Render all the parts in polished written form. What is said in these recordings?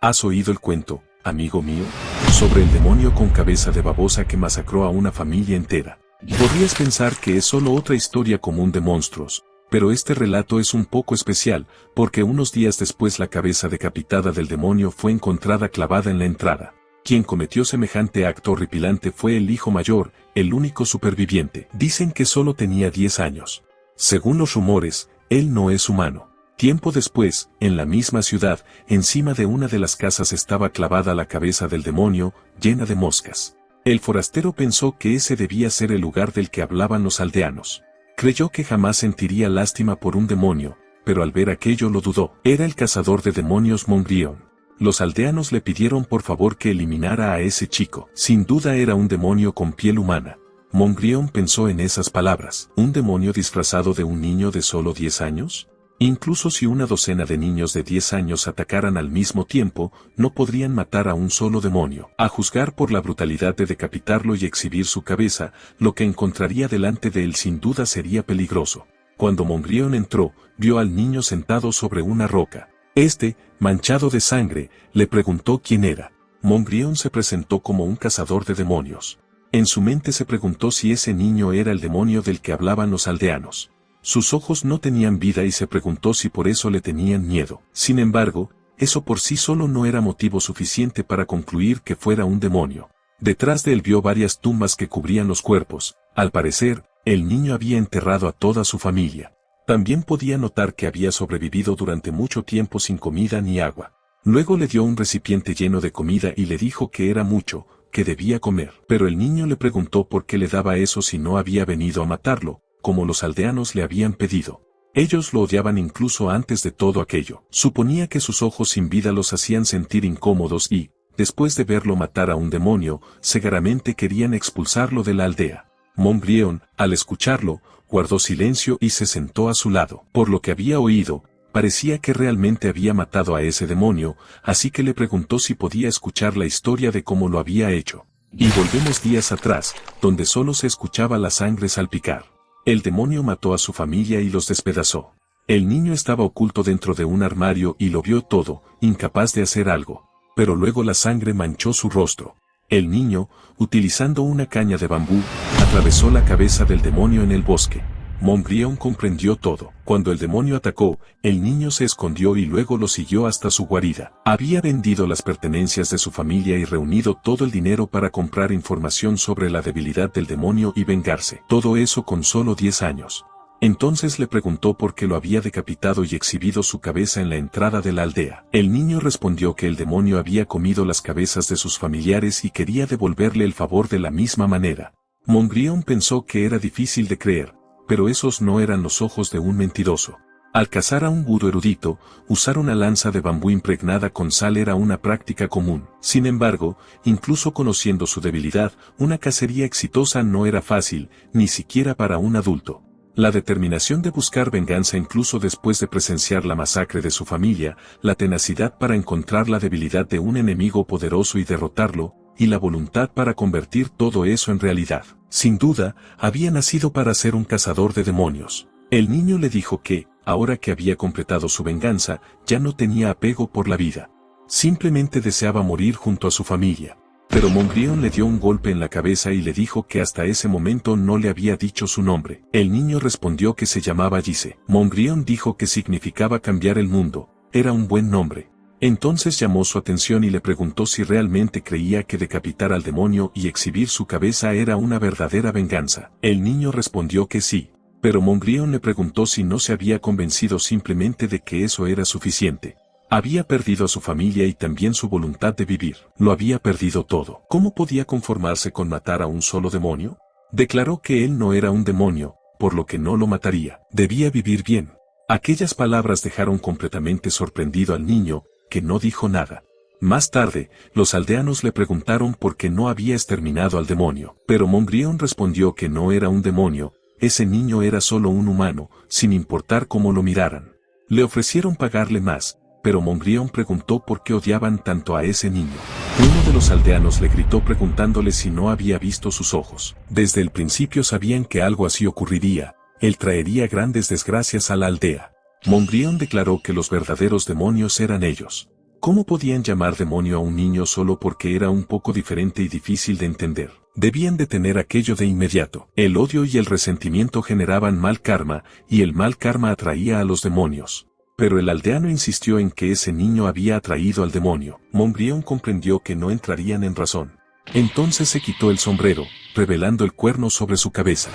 ¿Has oído el cuento, amigo mío? Sobre el demonio con cabeza de babosa que masacró a una familia entera. Podrías pensar que es solo otra historia común de monstruos, pero este relato es un poco especial, porque unos días después la cabeza decapitada del demonio fue encontrada clavada en la entrada. Quien cometió semejante acto horripilante fue el hijo mayor, el único superviviente. Dicen que solo tenía 10 años. Según los rumores, él no es humano. Tiempo después, en la misma ciudad, encima de una de las casas estaba clavada la cabeza del demonio, llena de moscas. El forastero pensó que ese debía ser el lugar del que hablaban los aldeanos. Creyó que jamás sentiría lástima por un demonio, pero al ver aquello lo dudó. Era el cazador de demonios Mongrión. Los aldeanos le pidieron por favor que eliminara a ese chico. Sin duda era un demonio con piel humana. Mongrión pensó en esas palabras. ¿Un demonio disfrazado de un niño de solo 10 años? Incluso si una docena de niños de 10 años atacaran al mismo tiempo, no podrían matar a un solo demonio. A juzgar por la brutalidad de decapitarlo y exhibir su cabeza, lo que encontraría delante de él sin duda sería peligroso. Cuando Mongrión entró, vio al niño sentado sobre una roca. Este, manchado de sangre, le preguntó quién era. Mongrión se presentó como un cazador de demonios. En su mente se preguntó si ese niño era el demonio del que hablaban los aldeanos. Sus ojos no tenían vida y se preguntó si por eso le tenían miedo. Sin embargo, eso por sí solo no era motivo suficiente para concluir que fuera un demonio. Detrás de él vio varias tumbas que cubrían los cuerpos. Al parecer, el niño había enterrado a toda su familia. También podía notar que había sobrevivido durante mucho tiempo sin comida ni agua. Luego le dio un recipiente lleno de comida y le dijo que era mucho, que debía comer. Pero el niño le preguntó por qué le daba eso si no había venido a matarlo, como los aldeanos le habían pedido. Ellos lo odiaban incluso antes de todo aquello. Suponía que sus ojos sin vida los hacían sentir incómodos y, después de verlo matar a un demonio, seguramente querían expulsarlo de la aldea. Mongrión, al escucharlo, guardó silencio y se sentó a su lado. Por lo que había oído, parecía que realmente había matado a ese demonio, así que le preguntó si podía escuchar la historia de cómo lo había hecho. Y volvemos días atrás, donde solo se escuchaba la sangre salpicar. El demonio mató a su familia y los despedazó. El niño estaba oculto dentro de un armario y lo vio todo, incapaz de hacer algo. Pero luego la sangre manchó su rostro. El niño, utilizando una caña de bambú, atravesó la cabeza del demonio en el bosque. Mongrión comprendió todo. Cuando el demonio atacó, el niño se escondió y luego lo siguió hasta su guarida. Había vendido las pertenencias de su familia y reunido todo el dinero para comprar información sobre la debilidad del demonio y vengarse. Todo eso con solo 10 años. Entonces le preguntó por qué lo había decapitado y exhibido su cabeza en la entrada de la aldea. El niño respondió que el demonio había comido las cabezas de sus familiares y quería devolverle el favor de la misma manera. Mongrión pensó que era difícil de creer, pero esos no eran los ojos de un mentiroso. Al cazar a un gurú erudito, usar una lanza de bambú impregnada con sal era una práctica común. Sin embargo, incluso conociendo su debilidad, una cacería exitosa no era fácil, ni siquiera para un adulto. La determinación de buscar venganza incluso después de presenciar la masacre de su familia, la tenacidad para encontrar la debilidad de un enemigo poderoso y derrotarlo, y la voluntad para convertir todo eso en realidad. Sin duda, había nacido para ser un cazador de demonios. El niño le dijo que, ahora que había completado su venganza, ya no tenía apego por la vida. Simplemente deseaba morir junto a su familia. Pero Mongrión le dio un golpe en la cabeza y le dijo que hasta ese momento no le había dicho su nombre. El niño respondió que se llamaba Gise. Mongrión dijo que significaba cambiar el mundo. Era un buen nombre. Entonces llamó su atención y le preguntó si realmente creía que decapitar al demonio y exhibir su cabeza era una verdadera venganza. El niño respondió que sí, pero Mongrión le preguntó si no se había convencido simplemente de que eso era suficiente. Había perdido a su familia y también su voluntad de vivir. Lo había perdido todo. ¿Cómo podía conformarse con matar a un solo demonio? Declaró que él no era un demonio, por lo que no lo mataría. Debía vivir bien. Aquellas palabras dejaron completamente sorprendido al niño, que no dijo nada. Más tarde, los aldeanos le preguntaron por qué no había exterminado al demonio. Pero Mongrión respondió que no era un demonio, ese niño era solo un humano, sin importar cómo lo miraran. Le ofrecieron pagarle más, pero Mongrión preguntó por qué odiaban tanto a ese niño. Uno de los aldeanos le gritó preguntándole si no había visto sus ojos. Desde el principio sabían que algo así ocurriría, él traería grandes desgracias a la aldea. Mongrión declaró que los verdaderos demonios eran ellos. ¿Cómo podían llamar demonio a un niño solo porque era un poco diferente y difícil de entender? Debían detener aquello de inmediato. El odio y el resentimiento generaban mal karma, y el mal karma atraía a los demonios. Pero el aldeano insistió en que ese niño había atraído al demonio. Montbrión comprendió que no entrarían en razón. Entonces se quitó el sombrero, revelando el cuerno sobre su cabeza.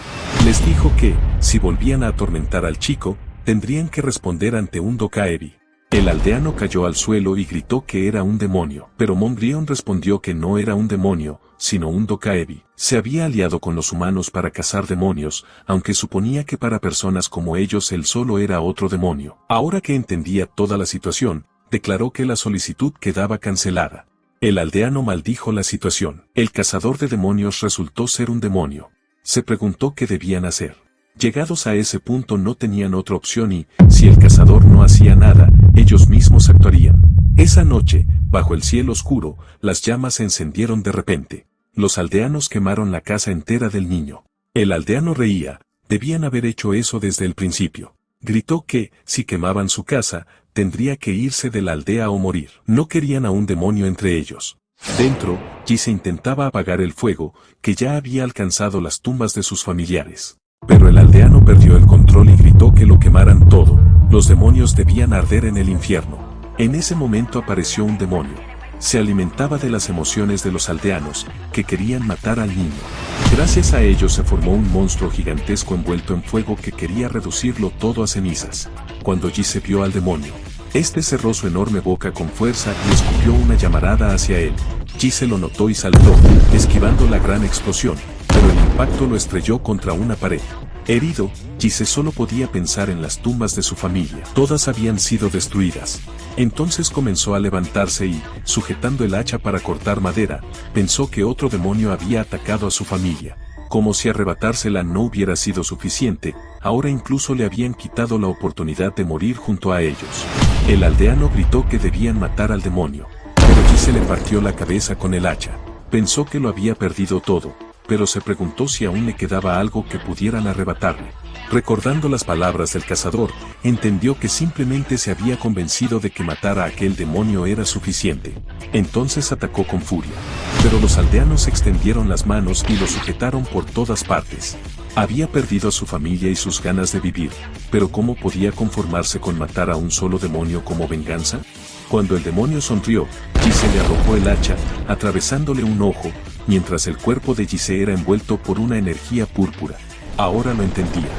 Les dijo que, si volvían a atormentar al chico, tendrían que responder ante un Dokaebi. El aldeano cayó al suelo y gritó que era un demonio, pero Montbrión respondió que no era un demonio, sino un Dokaebi. Se había aliado con los humanos para cazar demonios, aunque suponía que para personas como ellos él solo era otro demonio. Ahora que entendía toda la situación, declaró que la solicitud quedaba cancelada. El aldeano maldijo la situación. El cazador de demonios resultó ser un demonio. Se preguntó qué debían hacer. Llegados a ese punto no tenían otra opción y, si el cazador no hacía nada, ellos mismos actuarían. Esa noche, bajo el cielo oscuro, las llamas se encendieron de repente. Los aldeanos quemaron la casa entera del niño. El aldeano reía, debían haber hecho eso desde el principio. Gritó que, si quemaban su casa, tendría que irse de la aldea o morir. No querían a un demonio entre ellos. Dentro, Gise intentaba apagar el fuego, que ya había alcanzado las tumbas de sus familiares. Pero el aldeano perdió el control y gritó que lo quemaran todo. Los demonios debían arder en el infierno. En ese momento apareció un demonio. Se alimentaba de las emociones de los aldeanos, que querían matar al niño. Gracias a ello se formó un monstruo gigantesco envuelto en fuego que quería reducirlo todo a cenizas. Cuando Gise vio al demonio, este cerró su enorme boca con fuerza y escupió una llamarada hacia él. Gise lo notó y saltó, esquivando la gran explosión, pero el impacto lo estrelló contra una pared. Herido, Gise solo podía pensar en las tumbas de su familia. Todas habían sido destruidas. Entonces comenzó a levantarse y, sujetando el hacha para cortar madera, pensó que otro demonio había atacado a su familia. Como si arrebatársela no hubiera sido suficiente, ahora incluso le habían quitado la oportunidad de morir junto a ellos. El aldeano gritó que debían matar al demonio, pero Gise le partió la cabeza con el hacha. Pensó que lo había perdido todo, pero se preguntó si aún le quedaba algo que pudieran arrebatarle. Recordando las palabras del cazador, entendió que simplemente se había convencido de que matar a aquel demonio era suficiente. Entonces atacó con furia. Pero los aldeanos extendieron las manos y lo sujetaron por todas partes. Había perdido a su familia y sus ganas de vivir, pero ¿cómo podía conformarse con matar a un solo demonio como venganza? Cuando el demonio sonrió, Gise le arrojó el hacha, atravesándole un ojo, mientras el cuerpo de Gise era envuelto por una energía púrpura. Ahora lo entendía.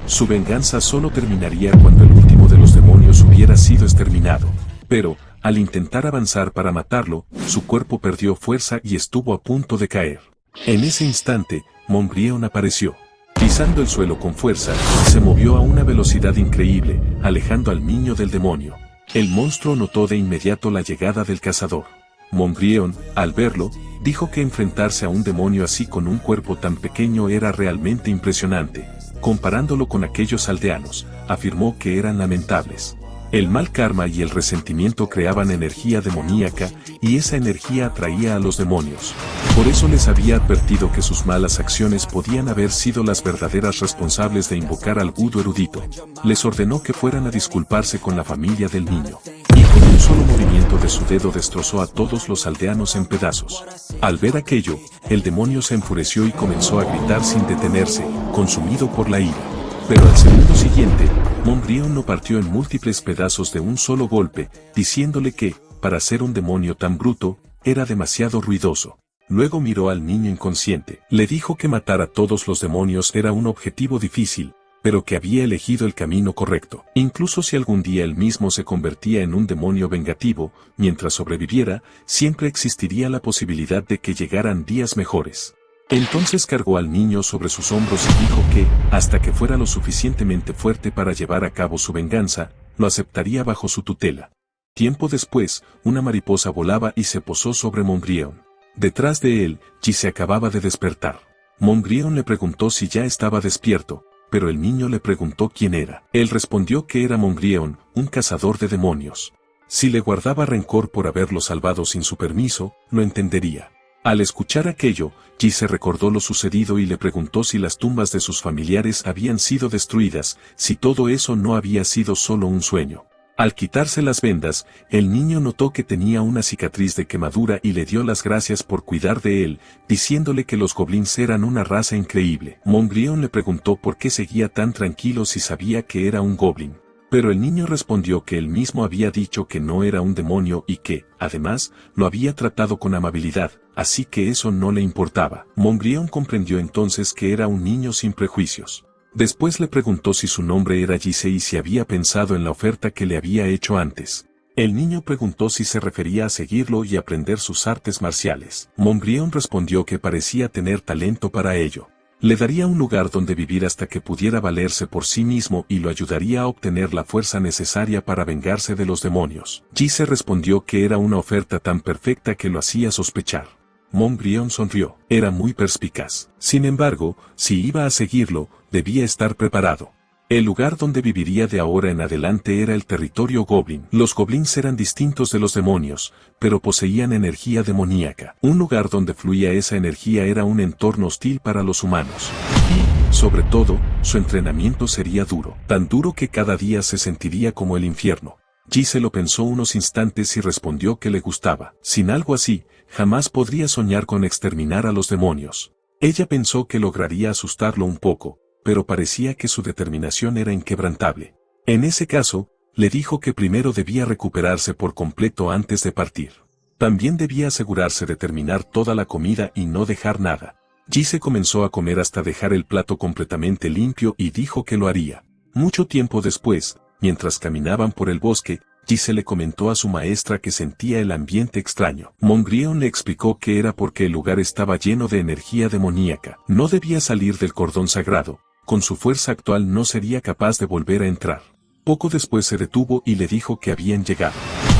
Su venganza solo terminaría cuando el último de los demonios hubiera sido exterminado. Pero, al intentar avanzar para matarlo, su cuerpo perdió fuerza y estuvo a punto de caer. En ese instante, Montbrión apareció. Pisando el suelo con fuerza, se movió a una velocidad increíble, alejando al niño del demonio. El monstruo notó de inmediato la llegada del cazador. Montbrión, al verlo, dijo que enfrentarse a un demonio así con un cuerpo tan pequeño era realmente impresionante. Comparándolo con aquellos aldeanos, afirmó que eran lamentables. El mal karma y el resentimiento creaban energía demoníaca, y esa energía atraía a los demonios. Por eso les había advertido que sus malas acciones podían haber sido las verdaderas responsables de invocar al vudú erudito. Les ordenó que fueran a disculparse con la familia del niño. Y con un solo movimiento de su dedo destrozó a todos los aldeanos en pedazos. Al ver aquello, el demonio se enfureció y comenzó a gritar sin detenerse, consumido por la ira. Pero al segundo siguiente, Montbrión lo partió en múltiples pedazos de un solo golpe, diciéndole que, para ser un demonio tan bruto, era demasiado ruidoso. Luego miró al niño inconsciente. Le dijo que matar a todos los demonios era un objetivo difícil, pero que había elegido el camino correcto. Incluso si algún día él mismo se convertía en un demonio vengativo, mientras sobreviviera, siempre existiría la posibilidad de que llegaran días mejores. Entonces cargó al niño sobre sus hombros y dijo que, hasta que fuera lo suficientemente fuerte para llevar a cabo su venganza, lo aceptaría bajo su tutela. Tiempo después, una mariposa volaba y se posó sobre Montbrión. Detrás de él, Gise acababa de despertar. Montbrión le preguntó si ya estaba despierto, pero el niño le preguntó quién era. Él respondió que era Montbrión, un cazador de demonios. Si le guardaba rencor por haberlo salvado sin su permiso, lo entendería. Al escuchar aquello, Gise recordó lo sucedido y le preguntó si las tumbas de sus familiares habían sido destruidas, si todo eso no había sido solo un sueño. Al quitarse las vendas, el niño notó que tenía una cicatriz de quemadura y le dio las gracias por cuidar de él, diciéndole que los goblins eran una raza increíble. Montbrión le preguntó por qué seguía tan tranquilo si sabía que era un goblin. Pero el niño respondió que él mismo había dicho que no era un demonio y que, además, lo había tratado con amabilidad, así que eso no le importaba. Montbrión comprendió entonces que era un niño sin prejuicios. Después le preguntó si su nombre era Gise y si había pensado en la oferta que le había hecho antes. El niño preguntó si se refería a seguirlo y aprender sus artes marciales. Montbrión respondió que parecía tener talento para ello. Le daría un lugar donde vivir hasta que pudiera valerse por sí mismo y lo ayudaría a obtener la fuerza necesaria para vengarse de los demonios. Gise respondió que era una oferta tan perfecta que lo hacía sospechar. Montbrión sonrió. Era muy perspicaz. Sin embargo, si iba a seguirlo, debía estar preparado. El lugar donde viviría de ahora en adelante era el territorio goblin. Los goblins eran distintos de los demonios, pero poseían energía demoníaca. Un lugar donde fluía esa energía era un entorno hostil para los humanos. Y, sobre todo, su entrenamiento sería duro. Tan duro que cada día se sentiría como el infierno. Gise lo pensó unos instantes y respondió que le gustaba. Sin algo así, jamás podría soñar con exterminar a los demonios. Ella pensó que lograría asustarlo un poco, pero parecía que su determinación era inquebrantable. En ese caso, le dijo que primero debía recuperarse por completo antes de partir. También debía asegurarse de terminar toda la comida y no dejar nada. Gise comenzó a comer hasta dejar el plato completamente limpio y dijo que lo haría. Mucho tiempo después, mientras caminaban por el bosque, Gise le comentó a su maestra que sentía el ambiente extraño. Montbrión le explicó que era porque el lugar estaba lleno de energía demoníaca. No debía salir del cordón sagrado. Con su fuerza actual no sería capaz de volver a entrar. Poco después se detuvo y le dijo que habían llegado.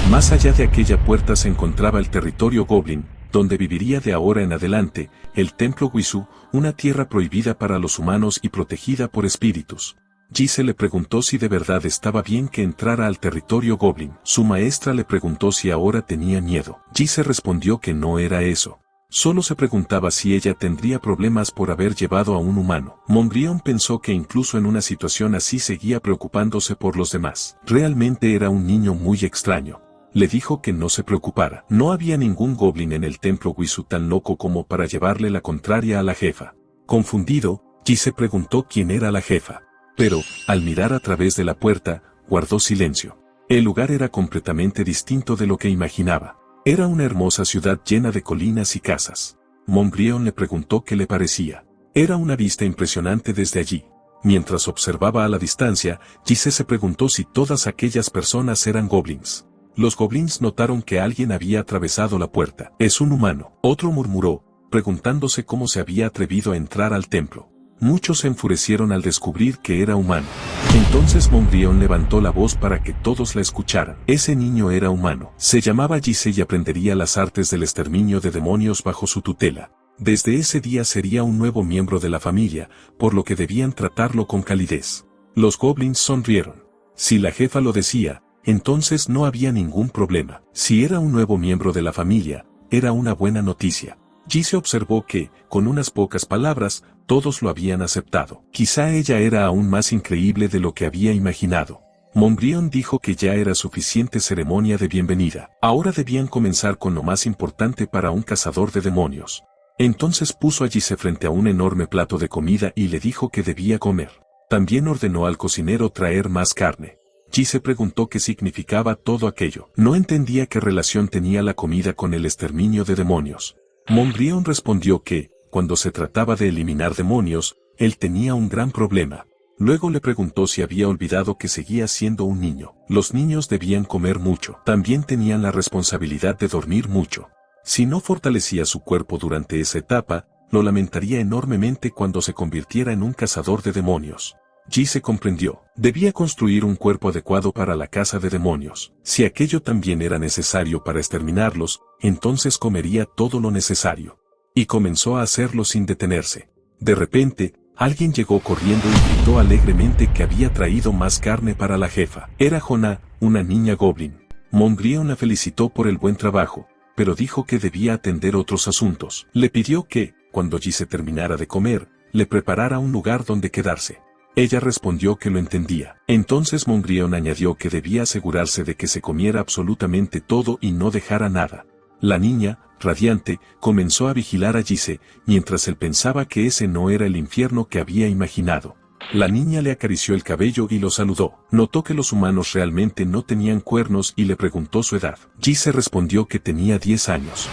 Más allá de aquella puerta se encontraba el territorio goblin, donde viviría de ahora en adelante, el templo Wissu, una tierra prohibida para los humanos y protegida por espíritus. Gise le preguntó si de verdad estaba bien que entrara al territorio goblin. Su maestra le preguntó si ahora tenía miedo. Gise respondió que no era eso. Solo se preguntaba si ella tendría problemas por haber llevado a un humano. Montbrión pensó que incluso en una situación así seguía preocupándose por los demás. Realmente era un niño muy extraño. Le dijo que no se preocupara. No había ningún goblin en el templo Wissu tan loco como para llevarle la contraria a la jefa. Confundido, Gise preguntó quién era la jefa. Pero, al mirar a través de la puerta, guardó silencio. El lugar era completamente distinto de lo que imaginaba. Era una hermosa ciudad llena de colinas y casas. Montbrión le preguntó qué le parecía. Era una vista impresionante desde allí. Mientras observaba a la distancia, Gise se preguntó si todas aquellas personas eran goblins. Los goblins notaron que alguien había atravesado la puerta. Es un humano. Otro murmuró, preguntándose cómo se había atrevido a entrar al templo. Muchos se enfurecieron al descubrir que era humano. Entonces Montbrión levantó la voz para que todos la escucharan. Ese niño era humano. Se llamaba Gise y aprendería las artes del exterminio de demonios bajo su tutela. Desde ese día sería un nuevo miembro de la familia, por lo que debían tratarlo con calidez. Los goblins sonrieron. Si la jefa lo decía, entonces no había ningún problema. Si era un nuevo miembro de la familia, era una buena noticia. Gise observó que, con unas pocas palabras, todos lo habían aceptado. Quizá ella era aún más increíble de lo que había imaginado. Montbrión dijo que ya era suficiente ceremonia de bienvenida. Ahora debían comenzar con lo más importante para un cazador de demonios. Entonces puso a Gise frente a un enorme plato de comida y le dijo que debía comer. También ordenó al cocinero traer más carne. Gise preguntó qué significaba todo aquello. No entendía qué relación tenía la comida con el exterminio de demonios. Montbrión respondió que, cuando se trataba de eliminar demonios, él tenía un gran problema. Luego le preguntó si había olvidado que seguía siendo un niño. Los niños debían comer mucho. También tenían la responsabilidad de dormir mucho. Si no fortalecía su cuerpo durante esa etapa, lo lamentaría enormemente cuando se convirtiera en un cazador de demonios. Gise comprendió. Debía construir un cuerpo adecuado para la caza de demonios. Si aquello también era necesario para exterminarlos, entonces comería todo lo necesario. Y comenzó a hacerlo sin detenerse. De repente, alguien llegó corriendo y gritó alegremente que había traído más carne para la jefa. Era Jonah, una niña goblin. Montbrión la felicitó por el buen trabajo, pero dijo que debía atender otros asuntos. Le pidió que, cuando Gise terminara de comer, le preparara un lugar donde quedarse. Ella respondió que lo entendía. Entonces Moonbrion añadió que debía asegurarse de que se comiera absolutamente todo y no dejara nada. La niña, radiante, comenzó a vigilar a Gise, mientras él pensaba que ese no era el infierno que había imaginado. La niña le acarició el cabello y lo saludó. Notó que los humanos realmente no tenían cuernos y le preguntó su edad. Gise respondió que tenía 10 años.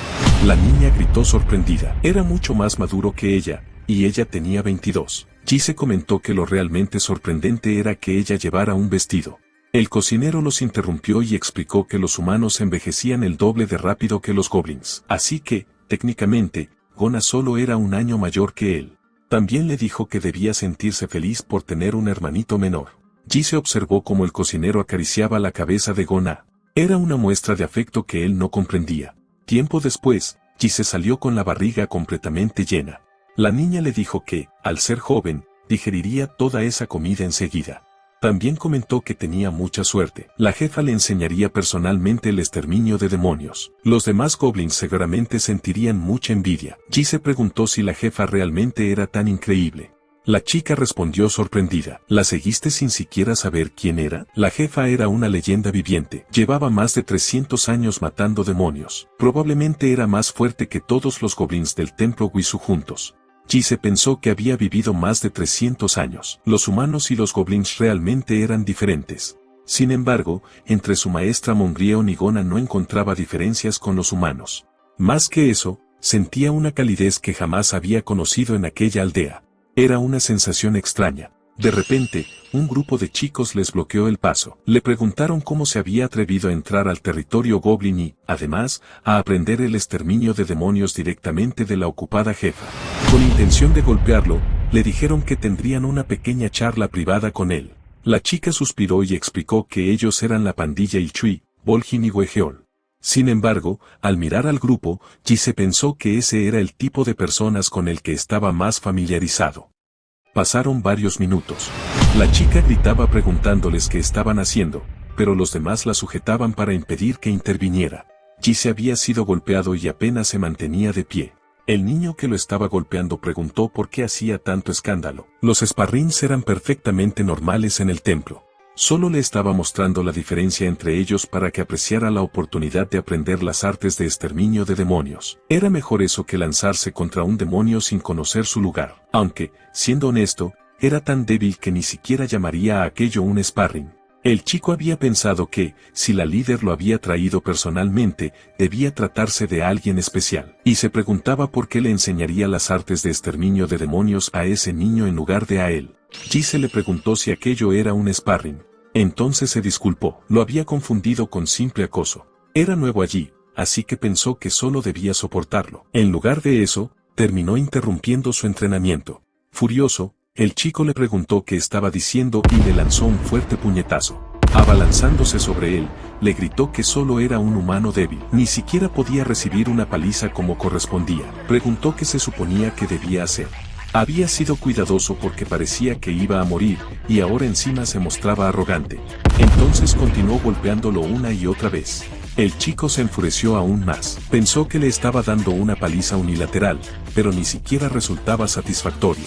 La niña gritó sorprendida. Era mucho más maduro que ella, y ella tenía 22. Gise comentó que lo realmente sorprendente era que ella llevara un vestido. El cocinero los interrumpió y explicó que los humanos envejecían el doble de rápido que los goblins. Así que, técnicamente, Gona solo era un año mayor que él. También le dijo que debía sentirse feliz por tener un hermanito menor. Gise observó cómo el cocinero acariciaba la cabeza de Gona. Era una muestra de afecto que él no comprendía. Tiempo después, Gise salió con la barriga completamente llena. La niña le dijo que, al ser joven, digeriría toda esa comida enseguida. También comentó que tenía mucha suerte. La jefa le enseñaría personalmente el exterminio de demonios. Los demás goblins seguramente sentirían mucha envidia. Gise preguntó si la jefa realmente era tan increíble. La chica respondió sorprendida. ¿La seguiste sin siquiera saber quién era? La jefa era una leyenda viviente. Llevaba más de 300 años matando demonios. Probablemente era más fuerte que todos los goblins del templo Wisu juntos. Gise pensó que había vivido más de 300 años. Los humanos y los goblins realmente eran diferentes. Sin embargo, entre su maestra Moonbrion y Gona no encontraba diferencias con los humanos. Más que eso, sentía una calidez que jamás había conocido en aquella aldea. Era una sensación extraña. De repente, un grupo de chicos les bloqueó el paso. Le preguntaron cómo se había atrevido a entrar al territorio goblin y, además, a aprender el exterminio de demonios directamente de la ocupada jefa. Con intención de golpearlo, le dijeron que tendrían una pequeña charla privada con él. La chica suspiró y explicó que ellos eran la pandilla Ilchui, Vol'jin y Wegeol. Sin embargo, al mirar al grupo, Gise pensó que ese era el tipo de personas con el que estaba más familiarizado. Pasaron varios minutos. La chica gritaba preguntándoles qué estaban haciendo, pero los demás la sujetaban para impedir que interviniera. Gise había sido golpeado y apenas se mantenía de pie. El niño que lo estaba golpeando preguntó por qué hacía tanto escándalo. Los sparrings eran perfectamente normales en el templo. Solo le estaba mostrando la diferencia entre ellos para que apreciara la oportunidad de aprender las artes de exterminio de demonios. Era mejor eso que lanzarse contra un demonio sin conocer su lugar. Aunque, siendo honesto, era tan débil que ni siquiera llamaría a aquello un sparring. El chico había pensado que, si la líder lo había traído personalmente, debía tratarse de alguien especial. Y se preguntaba por qué le enseñaría las artes de exterminio de demonios a ese niño en lugar de a él. Gise le preguntó si aquello era un sparring. Entonces se disculpó. Lo había confundido con simple acoso. Era nuevo allí, así que pensó que solo debía soportarlo. En lugar de eso, terminó interrumpiendo su entrenamiento. Furioso, el chico le preguntó qué estaba diciendo y le lanzó un fuerte puñetazo. Abalanzándose sobre él, le gritó que solo era un humano débil. Ni siquiera podía recibir una paliza como correspondía. Preguntó qué se suponía que debía hacer. Había sido cuidadoso porque parecía que iba a morir, y ahora encima se mostraba arrogante. Entonces continuó golpeándolo una y otra vez. El chico se enfureció aún más. Pensó que le estaba dando una paliza unilateral, pero ni siquiera resultaba satisfactorio.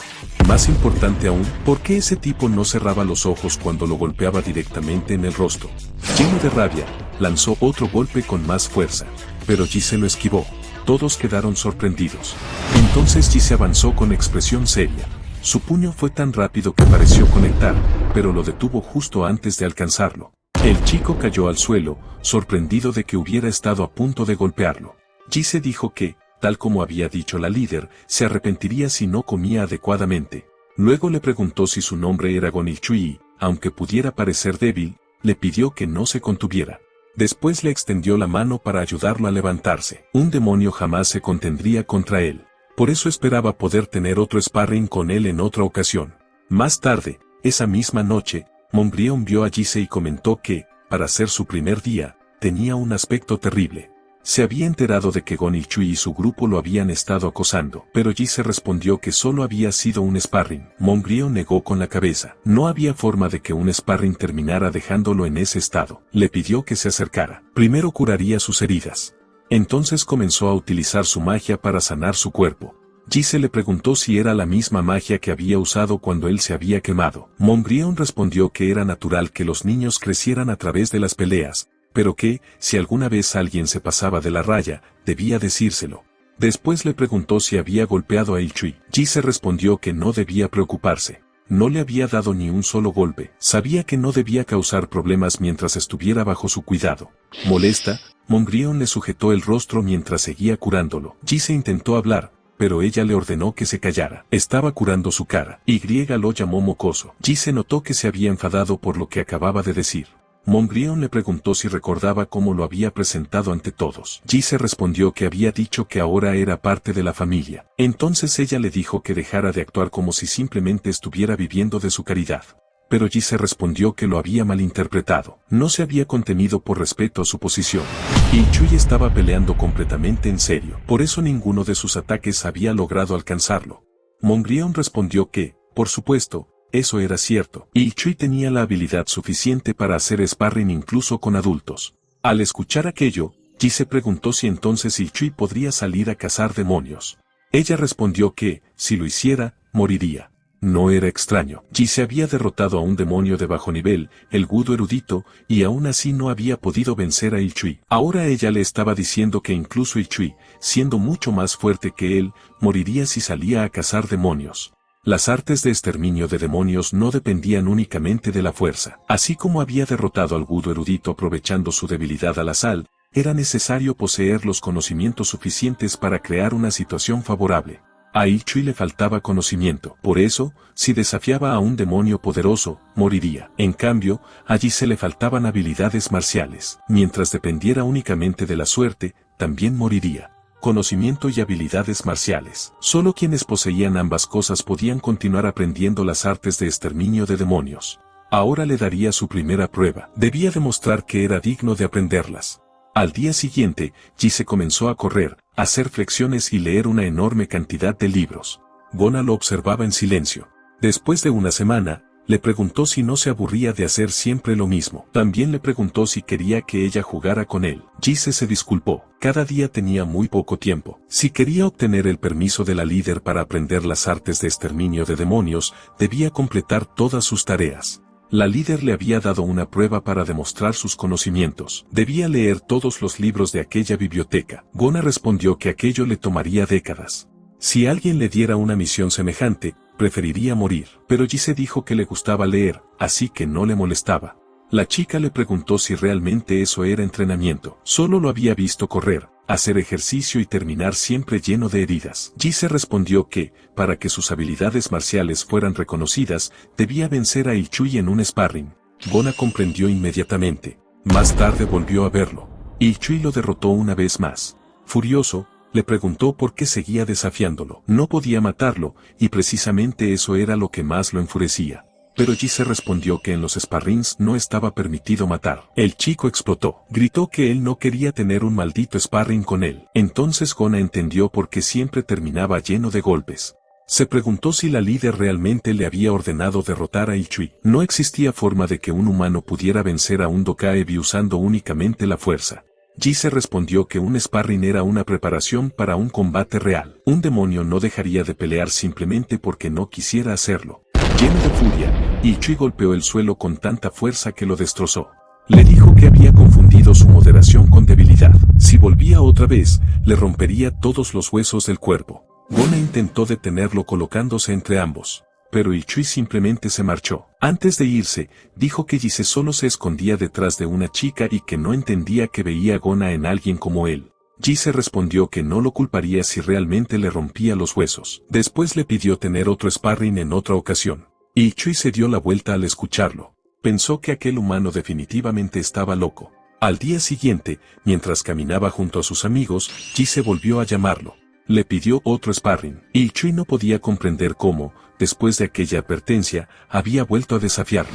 Más importante aún, ¿por qué ese tipo no cerraba los ojos cuando lo golpeaba directamente en el rostro? Lleno de rabia, lanzó otro golpe con más fuerza, pero Gise lo esquivó. Todos quedaron sorprendidos. Entonces Gise avanzó con expresión seria. Su puño fue tan rápido que pareció conectar, pero lo detuvo justo antes de alcanzarlo. El chico cayó al suelo, sorprendido de que hubiera estado a punto de golpearlo. Gise dijo que, tal como había dicho la líder, se arrepentiría si no comía adecuadamente. Luego le preguntó si su nombre era Gon Ilchui y, aunque pudiera parecer débil, le pidió que no se contuviera. Después le extendió la mano para ayudarlo a levantarse. Un demonio jamás se contendría contra él. Por eso esperaba poder tener otro sparring con él en otra ocasión. Más tarde, esa misma noche, Moonbrion vio a Gise y comentó que, para ser su primer día, tenía un aspecto terrible. Se había enterado de que Gon Ilchui y su grupo lo habían estado acosando, pero Gise respondió que solo había sido un sparring. Moonbrion negó con la cabeza. No había forma de que un sparring terminara dejándolo en ese estado. Le pidió que se acercara. Primero curaría sus heridas. Entonces comenzó a utilizar su magia para sanar su cuerpo. Jise le preguntó si era la misma magia que había usado cuando él se había quemado. Montbrion respondió que era natural que los niños crecieran a través de las peleas, pero que, si alguna vez alguien se pasaba de la raya, debía decírselo. Después le preguntó si había golpeado a Ilchui. Jise respondió que no debía preocuparse. No le había dado ni un solo golpe. Sabía que no debía causar problemas mientras estuviera bajo su cuidado. Molesta, Montbrion le sujetó el rostro mientras seguía curándolo. Jise intentó hablar, pero ella le ordenó que se callara. Estaba curando su cara. Y lo llamó mocoso. Jise notó que se había enfadado por lo que acababa de decir. Montbrion le preguntó si recordaba cómo lo había presentado ante todos. Jise respondió que había dicho que ahora era parte de la familia. Entonces ella le dijo que dejara de actuar como si simplemente estuviera viviendo de su caridad. Pero Jise respondió que lo había malinterpretado. No se había contenido por respeto a su posición. Ilchui estaba peleando completamente en serio. Por eso ninguno de sus ataques había logrado alcanzarlo. Montbrion respondió que, por supuesto, eso era cierto. Ilchui tenía la habilidad suficiente para hacer sparring incluso con adultos. Al escuchar aquello, Jise preguntó si entonces Ilchui podría salir a cazar demonios. Ella respondió que, si lo hiciera, moriría. No era extraño. Jise había derrotado a un demonio de bajo nivel, el Gudo erudito, y aún así no había podido vencer a Ilchui. Ahora ella le estaba diciendo que incluso Ilchui, siendo mucho más fuerte que él, moriría si salía a cazar demonios. Las artes de exterminio de demonios no dependían únicamente de la fuerza. Así como había derrotado al Gudo erudito aprovechando su debilidad a la sal, era necesario poseer los conocimientos suficientes para crear una situación favorable. A Ilchui le faltaba conocimiento. Por eso, si desafiaba a un demonio poderoso, moriría. En cambio, a Jise le faltaban habilidades marciales. Mientras dependiera únicamente de la suerte, también moriría. Conocimiento y habilidades marciales. Solo quienes poseían ambas cosas podían continuar aprendiendo las artes de exterminio de demonios. Ahora le daría su primera prueba. Debía demostrar que era digno de aprenderlas. Al día siguiente, Jise comenzó a correr, hacer flexiones y leer una enorme cantidad de libros. Gona lo observaba en silencio. Después de una semana, le preguntó si no se aburría de hacer siempre lo mismo. También le preguntó si quería que ella jugara con él. Jise se disculpó. Cada día tenía muy poco tiempo. Si quería obtener el permiso de la líder para aprender las artes de exterminio de demonios, debía completar todas sus tareas. La líder le había dado una prueba para demostrar sus conocimientos. Debía leer todos los libros de aquella biblioteca. Gona respondió que aquello le tomaría décadas. Si alguien le diera una misión semejante, preferiría morir. Pero Jise dijo que le gustaba leer, así que no le molestaba. La chica le preguntó si realmente eso era entrenamiento. Solo lo había visto correr, hacer ejercicio y terminar siempre lleno de heridas. Jise respondió que, para que sus habilidades marciales fueran reconocidas, debía vencer a Ilchui en un sparring. Gona comprendió inmediatamente. Más tarde volvió a verlo. Ilchui lo derrotó una vez más. Furioso, le preguntó por qué seguía desafiándolo. No podía matarlo, y precisamente eso era lo que más lo enfurecía. Pero Jise respondió que en los sparrings no estaba permitido matar. El chico explotó. Gritó que él no quería tener un maldito sparring con él. Entonces Gona entendió por qué siempre terminaba lleno de golpes. Se preguntó si la líder realmente le había ordenado derrotar a Ilchui. No existía forma de que un humano pudiera vencer a un Dokaebi usando únicamente la fuerza. Jise respondió que un sparring era una preparación para un combate real. Un demonio no dejaría de pelear simplemente porque no quisiera hacerlo. Lleno de furia, Ilchui golpeó el suelo con tanta fuerza que lo destrozó. Le dijo que había confundido su moderación con debilidad. Si volvía otra vez, le rompería todos los huesos del cuerpo. Gona intentó detenerlo colocándose entre ambos, pero Ilchui simplemente se marchó. Antes de irse, dijo que Jise solo se escondía detrás de una chica y que no entendía que veía a Gona en alguien como él. Jise respondió que no lo culparía si realmente le rompía los huesos. Después le pidió tener otro sparring en otra ocasión. Ilchui se dio la vuelta al escucharlo. Pensó que aquel humano definitivamente estaba loco. Al día siguiente, mientras caminaba junto a sus amigos, Jise volvió a llamarlo. Le pidió otro sparring. Ilchui no podía comprender cómo, después de aquella advertencia, había vuelto a desafiarlo.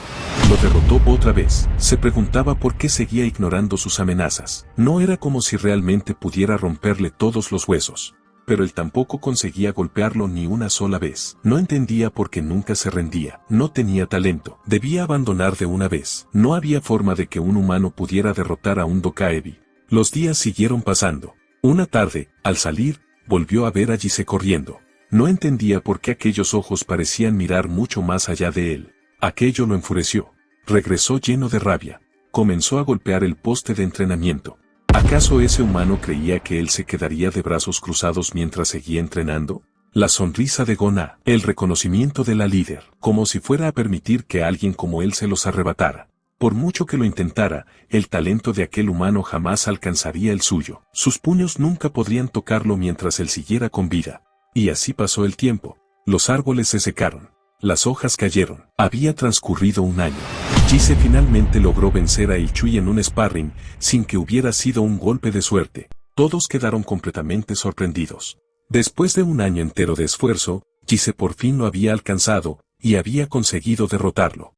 Lo derrotó otra vez. Se preguntaba por qué seguía ignorando sus amenazas. No era como si realmente pudiera romperle todos los huesos. Pero él tampoco conseguía golpearlo ni una sola vez. No entendía por qué nunca se rendía. No tenía talento. Debía abandonar de una vez. No había forma de que un humano pudiera derrotar a un Dokaebi. Los días siguieron pasando. Una tarde, al salir, volvió a ver a Jise corriendo. No entendía por qué aquellos ojos parecían mirar mucho más allá de él. Aquello lo enfureció. Regresó lleno de rabia. Comenzó a golpear el poste de entrenamiento. ¿Acaso ese humano creía que él se quedaría de brazos cruzados mientras seguía entrenando? La sonrisa de Gona, el reconocimiento de la líder, como si fuera a permitir que alguien como él se los arrebatara. Por mucho que lo intentara, el talento de aquel humano jamás alcanzaría el suyo. Sus puños nunca podrían tocarlo mientras él siguiera con vida. Y así pasó el tiempo. Los árboles se secaron. Las hojas cayeron. Había transcurrido un año. Jise finalmente logró vencer a Ilchui en un sparring, sin que hubiera sido un golpe de suerte. Todos quedaron completamente sorprendidos. Después de un año entero de esfuerzo, Jise por fin lo había alcanzado, y había conseguido derrotarlo.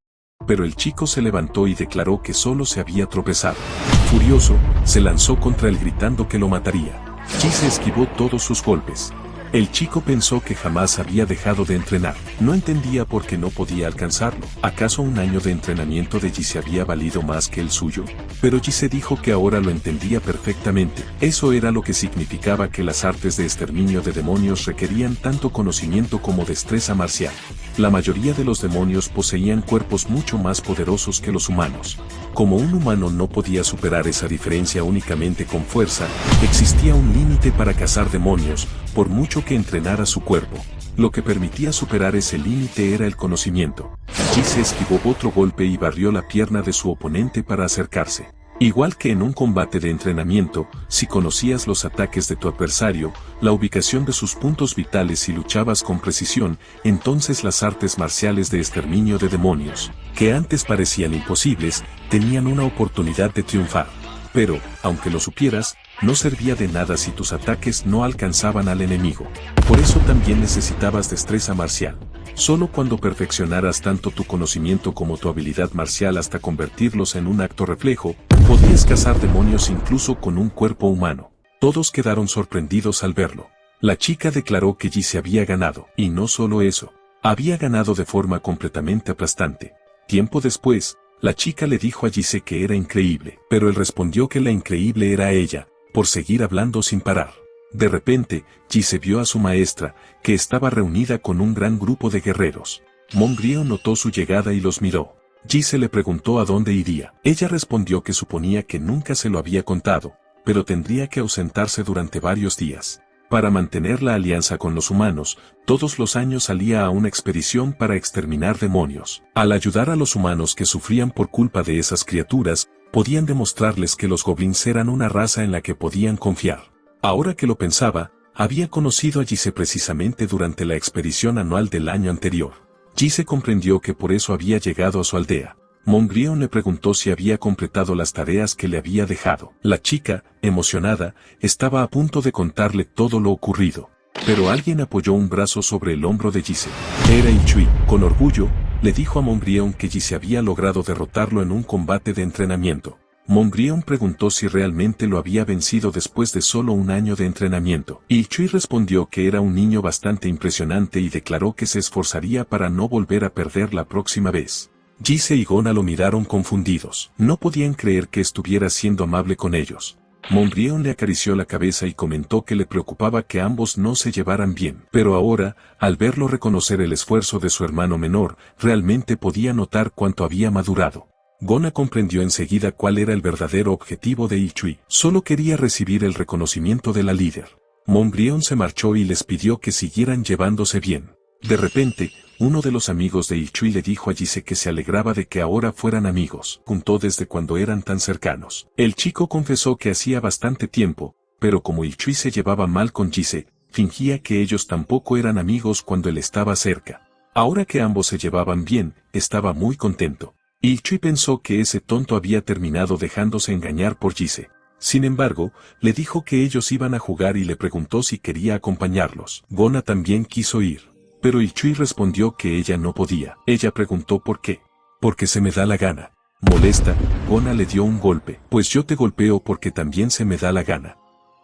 Pero el chico se levantó y declaró que solo se había tropezado. Furioso, se lanzó contra él gritando que lo mataría. Jise esquivó todos sus golpes. El chico pensó que jamás había dejado de entrenar. No entendía por qué no podía alcanzarlo. ¿Acaso un año de entrenamiento de Jise había valido más que el suyo? Pero Jise dijo que ahora lo entendía perfectamente. Eso era lo que significaba que las artes de exterminio de demonios requerían tanto conocimiento como destreza marcial. La mayoría de los demonios poseían cuerpos mucho más poderosos que los humanos. Como un humano no podía superar esa diferencia únicamente con fuerza, existía un límite para cazar demonios, por mucho que entrenara su cuerpo. Lo que permitía superar ese límite era el conocimiento. Jise esquivó otro golpe y barrió la pierna de su oponente para acercarse. Igual que en un combate de entrenamiento, si conocías los ataques de tu adversario, la ubicación de sus puntos vitales y luchabas con precisión, entonces las artes marciales de exterminio de demonios, que antes parecían imposibles, tenían una oportunidad de triunfar. Pero, aunque lo supieras, no servía de nada si tus ataques no alcanzaban al enemigo. Por eso también necesitabas destreza marcial. Solo cuando perfeccionaras tanto tu conocimiento como tu habilidad marcial hasta convertirlos en un acto reflejo, podías cazar demonios incluso con un cuerpo humano. Todos quedaron sorprendidos al verlo. La chica declaró que Jise había ganado, y no solo eso, había ganado de forma completamente aplastante. Tiempo después, la chica le dijo a Jise que era increíble, pero él respondió que la increíble era ella, por seguir hablando sin parar. De repente, Jise vio a su maestra, que estaba reunida con un gran grupo de guerreros. Mongrion notó su llegada y los miró. Jise le preguntó a dónde iría. Ella respondió que suponía que nunca se lo había contado, pero tendría que ausentarse durante varios días. Para mantener la alianza con los humanos, todos los años salía a una expedición para exterminar demonios. Al ayudar a los humanos que sufrían por culpa de esas criaturas, podían demostrarles que los goblins eran una raza en la que podían confiar. Ahora que lo pensaba, había conocido a Jise precisamente durante la expedición anual del año anterior. Jise comprendió que por eso había llegado a su aldea. Mongrion le preguntó si había completado las tareas que le había dejado. La chica, emocionada, estaba a punto de contarle todo lo ocurrido. Pero alguien apoyó un brazo sobre el hombro de Jise. Era Ilchui. Con orgullo, le dijo a Mongrion que Jise había logrado derrotarlo en un combate de entrenamiento. Mongrion preguntó si realmente lo había vencido después de solo un año de entrenamiento. Ilchui respondió que era un niño bastante impresionante y declaró que se esforzaría para no volver a perder la próxima vez. Jise y Gona lo miraron confundidos. No podían creer que estuviera siendo amable con ellos. Mongrion le acarició la cabeza y comentó que le preocupaba que ambos no se llevaran bien. Pero ahora, al verlo reconocer el esfuerzo de su hermano menor, realmente podía notar cuánto había madurado. Gona comprendió enseguida cuál era el verdadero objetivo de Ilchui. Solo quería recibir el reconocimiento de la líder. Mongrion se marchó y les pidió que siguieran llevándose bien. De repente, uno de los amigos de Ilchui le dijo a Jise que se alegraba de que ahora fueran amigos, juntó desde cuando eran tan cercanos. El chico confesó que hacía bastante tiempo, pero como Ilchui se llevaba mal con Jise, fingía que ellos tampoco eran amigos cuando él estaba cerca. Ahora que ambos se llevaban bien, estaba muy contento. Ilchui pensó que ese tonto había terminado dejándose engañar por Jise. Sin embargo, le dijo que ellos iban a jugar y le preguntó si quería acompañarlos. Gona también quiso ir. Pero Ilchui respondió que ella no podía. Ella preguntó por qué. Porque se me da la gana. Molesta, Gona le dio un golpe. Pues yo te golpeo porque también se me da la gana.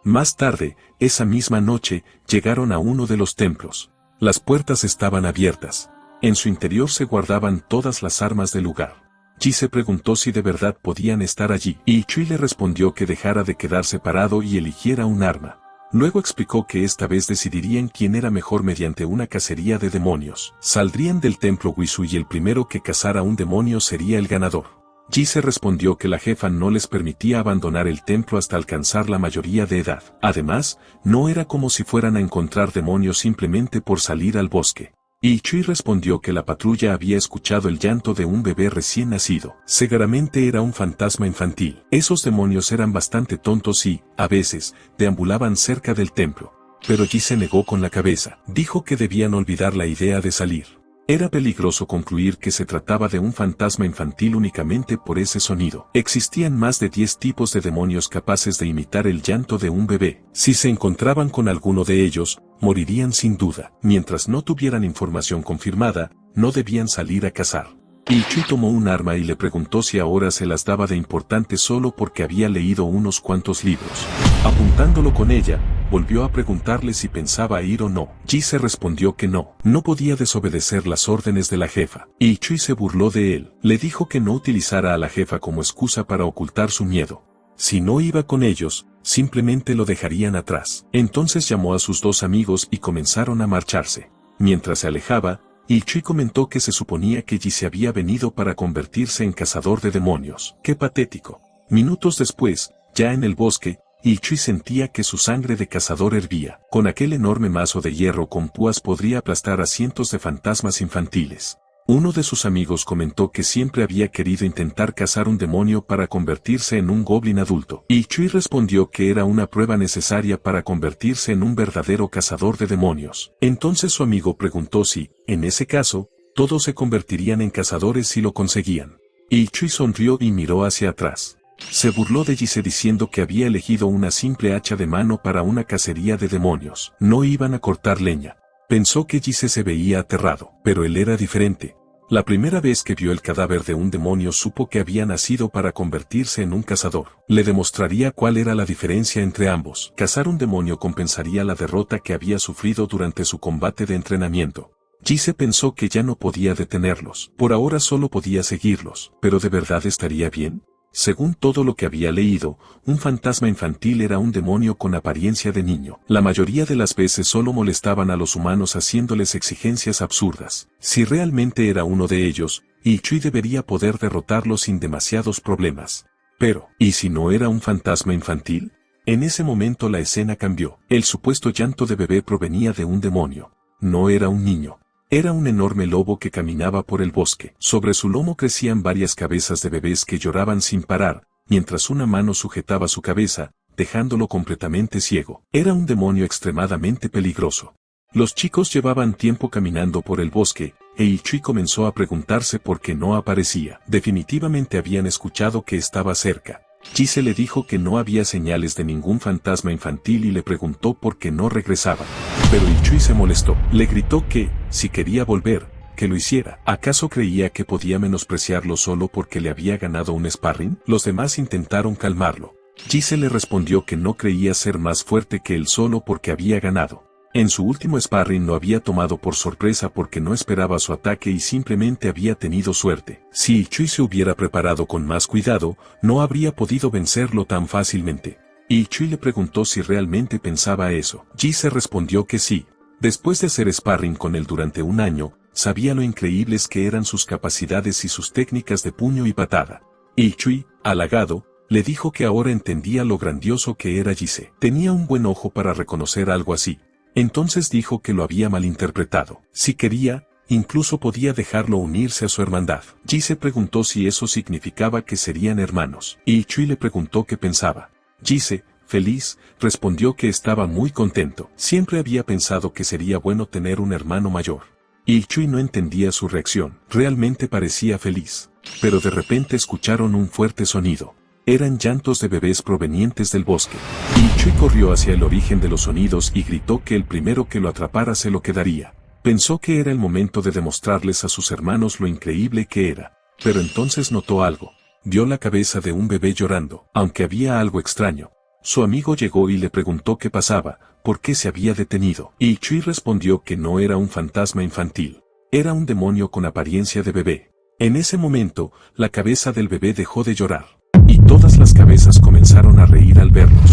Más tarde, esa misma noche, llegaron a uno de los templos. Las puertas estaban abiertas. En su interior se guardaban todas las armas del lugar. Jise preguntó si de verdad podían estar allí. Ilchui le respondió que dejara de quedarse parado y eligiera un arma. Luego explicó que esta vez decidirían quién era mejor mediante una cacería de demonios. Saldrían del templo Wishu y el primero que cazara un demonio sería el ganador. Jise respondió que la jefa no les permitía abandonar el templo hasta alcanzar la mayoría de edad. Además, no era como si fueran a encontrar demonios simplemente por salir al bosque. Y Chui respondió que la patrulla había escuchado el llanto de un bebé recién nacido. Seguramente era un fantasma infantil. Esos demonios eran bastante tontos y, a veces, deambulaban cerca del templo. Pero Jise negó con la cabeza. Dijo que debían olvidar la idea de salir. Era peligroso concluir que se trataba de un fantasma infantil únicamente por ese sonido. Existían más de 10 tipos de demonios capaces de imitar el llanto de un bebé. Si se encontraban con alguno de ellos, morirían sin duda. Mientras no tuvieran información confirmada, no debían salir a cazar. Y Chui tomó un arma y le preguntó si ahora se las daba de importante solo porque había leído unos cuantos libros. Apuntándolo con ella, volvió a preguntarle si pensaba ir o no. Jise respondió que no podía desobedecer las órdenes de la jefa. Y Chui se burló de él. Le dijo que no utilizara a la jefa como excusa para ocultar su miedo. Si no iba con ellos, simplemente lo dejarían atrás. Entonces llamó a sus 2 amigos y comenzaron a marcharse. Mientras se alejaba, Y Chui comentó que se suponía que Jise había venido para convertirse en cazador de demonios. ¡Qué patético! Minutos después, ya en el bosque, Y Chui sentía que su sangre de cazador hervía. Con aquel enorme mazo de hierro con púas podría aplastar a cientos de fantasmas infantiles. Uno de sus amigos comentó que siempre había querido intentar cazar un demonio para convertirse en un goblin adulto. Y Chui respondió que era una prueba necesaria para convertirse en un verdadero cazador de demonios. Entonces su amigo preguntó si, en ese caso, todos se convertirían en cazadores si lo conseguían. Y Chui sonrió y miró hacia atrás. Se burló de Jise diciendo que había elegido una simple hacha de mano para una cacería de demonios. No iban a cortar leña. Pensó que Jise se veía aterrado, pero él era diferente. La primera vez que vio el cadáver de un demonio supo que había nacido para convertirse en un cazador. Le demostraría cuál era la diferencia entre ambos. Cazar un demonio compensaría la derrota que había sufrido durante su combate de entrenamiento. Jise pensó que ya no podía detenerlos. Por ahora solo podía seguirlos. ¿Pero de verdad estaría bien? Según todo lo que había leído, un fantasma infantil era un demonio con apariencia de niño. La mayoría de las veces solo molestaban a los humanos haciéndoles exigencias absurdas. Si realmente era uno de ellos, Y Chui debería poder derrotarlo sin demasiados problemas. Pero, ¿y si no era un fantasma infantil? En ese momento la escena cambió. El supuesto llanto de bebé provenía de un demonio. No era un niño. Era un enorme lobo que caminaba por el bosque. Sobre su lomo crecían varias cabezas de bebés que lloraban sin parar, mientras una mano sujetaba su cabeza, dejándolo completamente ciego. Era un demonio extremadamente peligroso. Los chicos llevaban tiempo caminando por el bosque, e Chui comenzó a preguntarse por qué no aparecía. Definitivamente habían escuchado que estaba cerca. Jise le dijo que no había señales de ningún fantasma infantil y le preguntó por qué no regresaban. Pero Chui se molestó. Le gritó que, si quería volver, que lo hiciera. ¿Acaso creía que podía menospreciarlo solo porque le había ganado un sparring? Los demás intentaron calmarlo. Jise le respondió que no creía ser más fuerte que él solo porque había ganado. En su último sparring lo había tomado por sorpresa porque no esperaba su ataque y simplemente había tenido suerte. Si Chui se hubiera preparado con más cuidado, no habría podido vencerlo tan fácilmente. Y Chui le preguntó si realmente pensaba eso. Jise respondió que sí. Después de hacer sparring con él durante un año, sabía lo increíbles que eran sus capacidades y sus técnicas de puño y patada. Y Chui, halagado, le dijo que ahora entendía lo grandioso que era Jise. Tenía un buen ojo para reconocer algo así. Entonces dijo que lo había malinterpretado. Si quería, incluso podía dejarlo unirse a su hermandad. Jise preguntó si eso significaba que serían hermanos. Y Chui le preguntó qué pensaba. Jise, feliz, respondió que estaba muy contento. Siempre había pensado que sería bueno tener un hermano mayor. Y Chui no entendía su reacción. Realmente parecía feliz. Pero de repente escucharon un fuerte sonido. Eran llantos de bebés provenientes del bosque. Y Chui corrió hacia el origen de los sonidos y gritó que el primero que lo atrapara se lo quedaría. Pensó que era el momento de demostrarles a sus hermanos lo increíble que era. Pero entonces notó algo. Vio la cabeza de un bebé llorando, aunque había algo extraño. Su amigo llegó y le preguntó qué pasaba, por qué se había detenido. Y Chui respondió que no era un fantasma infantil. Era un demonio con apariencia de bebé. En ese momento, la cabeza del bebé dejó de llorar. Y todas las cabezas comenzaron a reír al verlos.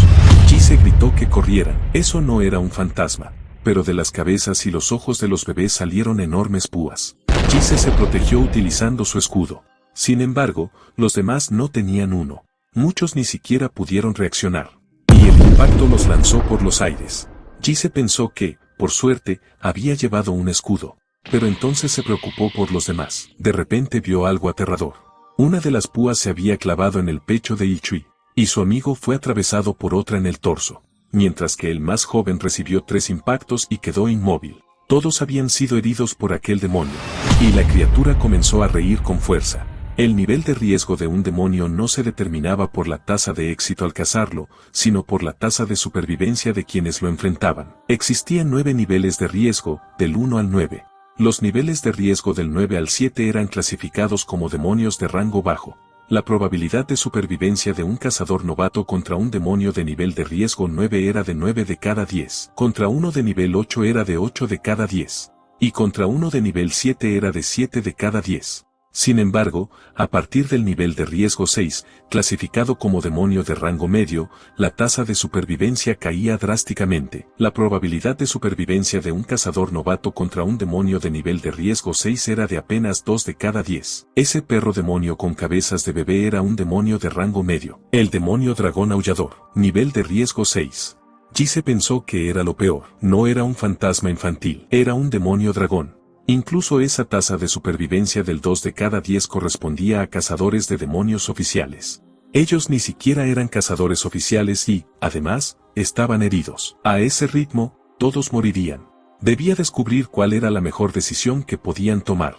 Jise gritó que corrieran. Eso no era un fantasma, pero de las cabezas y los ojos de los bebés salieron enormes púas. Jise se protegió utilizando su escudo. Sin embargo, los demás no tenían uno. Muchos ni siquiera pudieron reaccionar. Y el impacto los lanzó por los aires. Jise pensó que, por suerte, había llevado un escudo. Pero entonces se preocupó por los demás. De repente vio algo aterrador. Una de las púas se había clavado en el pecho de Ichui, y su amigo fue atravesado por otra en el torso, mientras que el más joven recibió 3 impactos y quedó inmóvil. Todos habían sido heridos por aquel demonio, y la criatura comenzó a reír con fuerza. El nivel de riesgo de un demonio no se determinaba por la tasa de éxito al cazarlo, sino por la tasa de supervivencia de quienes lo enfrentaban. Existían 9 niveles de riesgo, del 1 al 9. Los niveles de riesgo del 9 al 7 eran clasificados como demonios de rango bajo. La probabilidad de supervivencia de un cazador novato contra un demonio de nivel de riesgo 9 era de 9 de cada 10, contra uno de nivel 8 era de 8 de cada 10, y contra uno de nivel 7 era de 7 de cada 10. Sin embargo, a partir del nivel de riesgo 6, clasificado como demonio de rango medio, la tasa de supervivencia caía drásticamente. La probabilidad de supervivencia de un cazador novato contra un demonio de nivel de riesgo 6 era de apenas 2 de cada 10. Ese perro demonio con cabezas de bebé era un demonio de rango medio. El demonio dragón aullador, nivel de riesgo 6. Jise pensó que era lo peor. No era un fantasma infantil, era un demonio dragón. Incluso esa tasa de supervivencia del 2 de cada 10 correspondía a cazadores de demonios oficiales. Ellos ni siquiera eran cazadores oficiales y, además, estaban heridos. A ese ritmo, todos morirían. Debía descubrir cuál era la mejor decisión que podían tomar.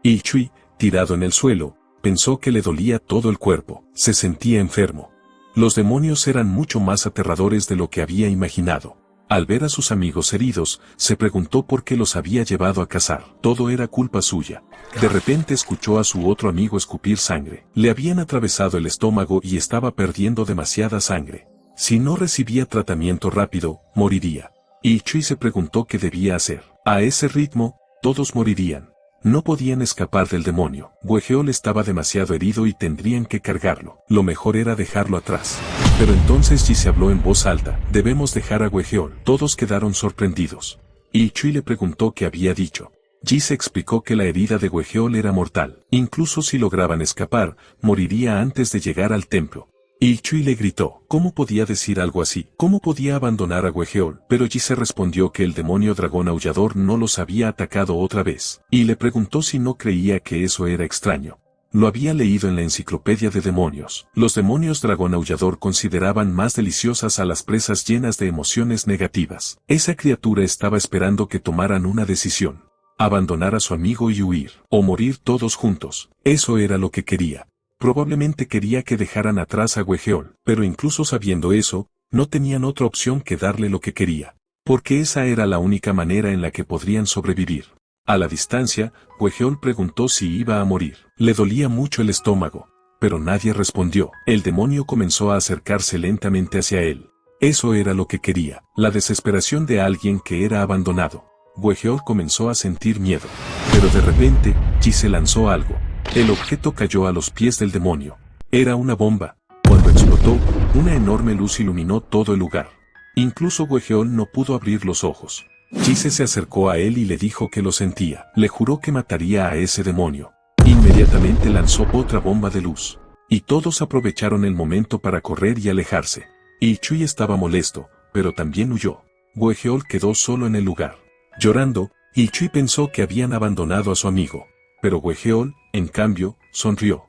Ichui, tirado en el suelo, pensó que le dolía todo el cuerpo. Se sentía enfermo. Los demonios eran mucho más aterradores de lo que había imaginado. Al ver a sus amigos heridos, se preguntó por qué los había llevado a cazar. Todo era culpa suya. De repente escuchó a su otro amigo escupir sangre. Le habían atravesado el estómago y estaba perdiendo demasiada sangre. Si no recibía tratamiento rápido, moriría. Ichui se preguntó qué debía hacer. A ese ritmo, todos morirían. No podían escapar del demonio. Guejeol estaba demasiado herido y tendrían que cargarlo. Lo mejor era dejarlo atrás. Pero entonces Jise habló en voz alta. Debemos dejar a Guejeol. Todos quedaron sorprendidos. Ichui le preguntó qué había dicho. Jise explicó que la herida de Guejeol era mortal. Incluso si lograban escapar, moriría antes de llegar al templo. Ichui le gritó, ¿cómo podía decir algo así? ¿Cómo podía abandonar a Guejeol? Pero Jise respondió que el demonio dragón aullador no los había atacado otra vez, y le preguntó si no creía que eso era extraño. Lo había leído en la enciclopedia de demonios. Los demonios dragón aullador consideraban más deliciosas a las presas llenas de emociones negativas. Esa criatura estaba esperando que tomaran una decisión. Abandonar a su amigo y huir, o morir todos juntos. Eso era lo que quería. Probablemente quería que dejaran atrás a Guejeol, pero incluso sabiendo eso, no tenían otra opción que darle lo que quería. Porque esa era la única manera en la que podrían sobrevivir. A la distancia, Guejeol preguntó si iba a morir. Le dolía mucho el estómago, pero nadie respondió. El demonio comenzó a acercarse lentamente hacia él. Eso era lo que quería, la desesperación de alguien que era abandonado. Guejeol comenzó a sentir miedo. Pero de repente, Jise lanzó algo. El objeto cayó a los pies del demonio. Era una bomba. Cuando explotó, una enorme luz iluminó todo el lugar. Incluso Guejeol no pudo abrir los ojos. Jise se acercó a él y le dijo que lo sentía. Le juró que mataría a ese demonio. Inmediatamente lanzó otra bomba de luz. Y todos aprovecharon el momento para correr y alejarse. Ichui estaba molesto, pero también huyó. Guejeol quedó solo en el lugar. Llorando, Ichui pensó que habían abandonado a su amigo. Pero Guejeol, en cambio, sonrió.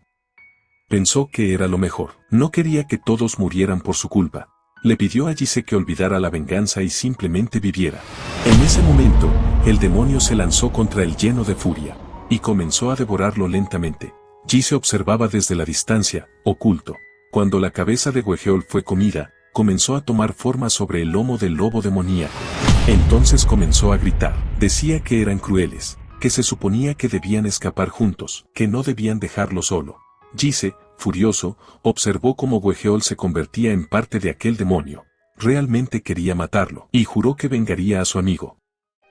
Pensó que era lo mejor. No quería que todos murieran por su culpa. Le pidió a Jise que olvidara la venganza y simplemente viviera. En ese momento, el demonio se lanzó contra él lleno de furia, y comenzó a devorarlo lentamente. Jise observaba desde la distancia, oculto. Cuando la cabeza de Guejeol fue comida, comenzó a tomar forma sobre el lomo del lobo demoníaco. Entonces comenzó a gritar. Decía que eran crueles, que se suponía que debían escapar juntos, que no debían dejarlo solo. Jise, furioso, observó cómo Guejeol se convertía en parte de aquel demonio. Realmente quería matarlo, y juró que vengaría a su amigo.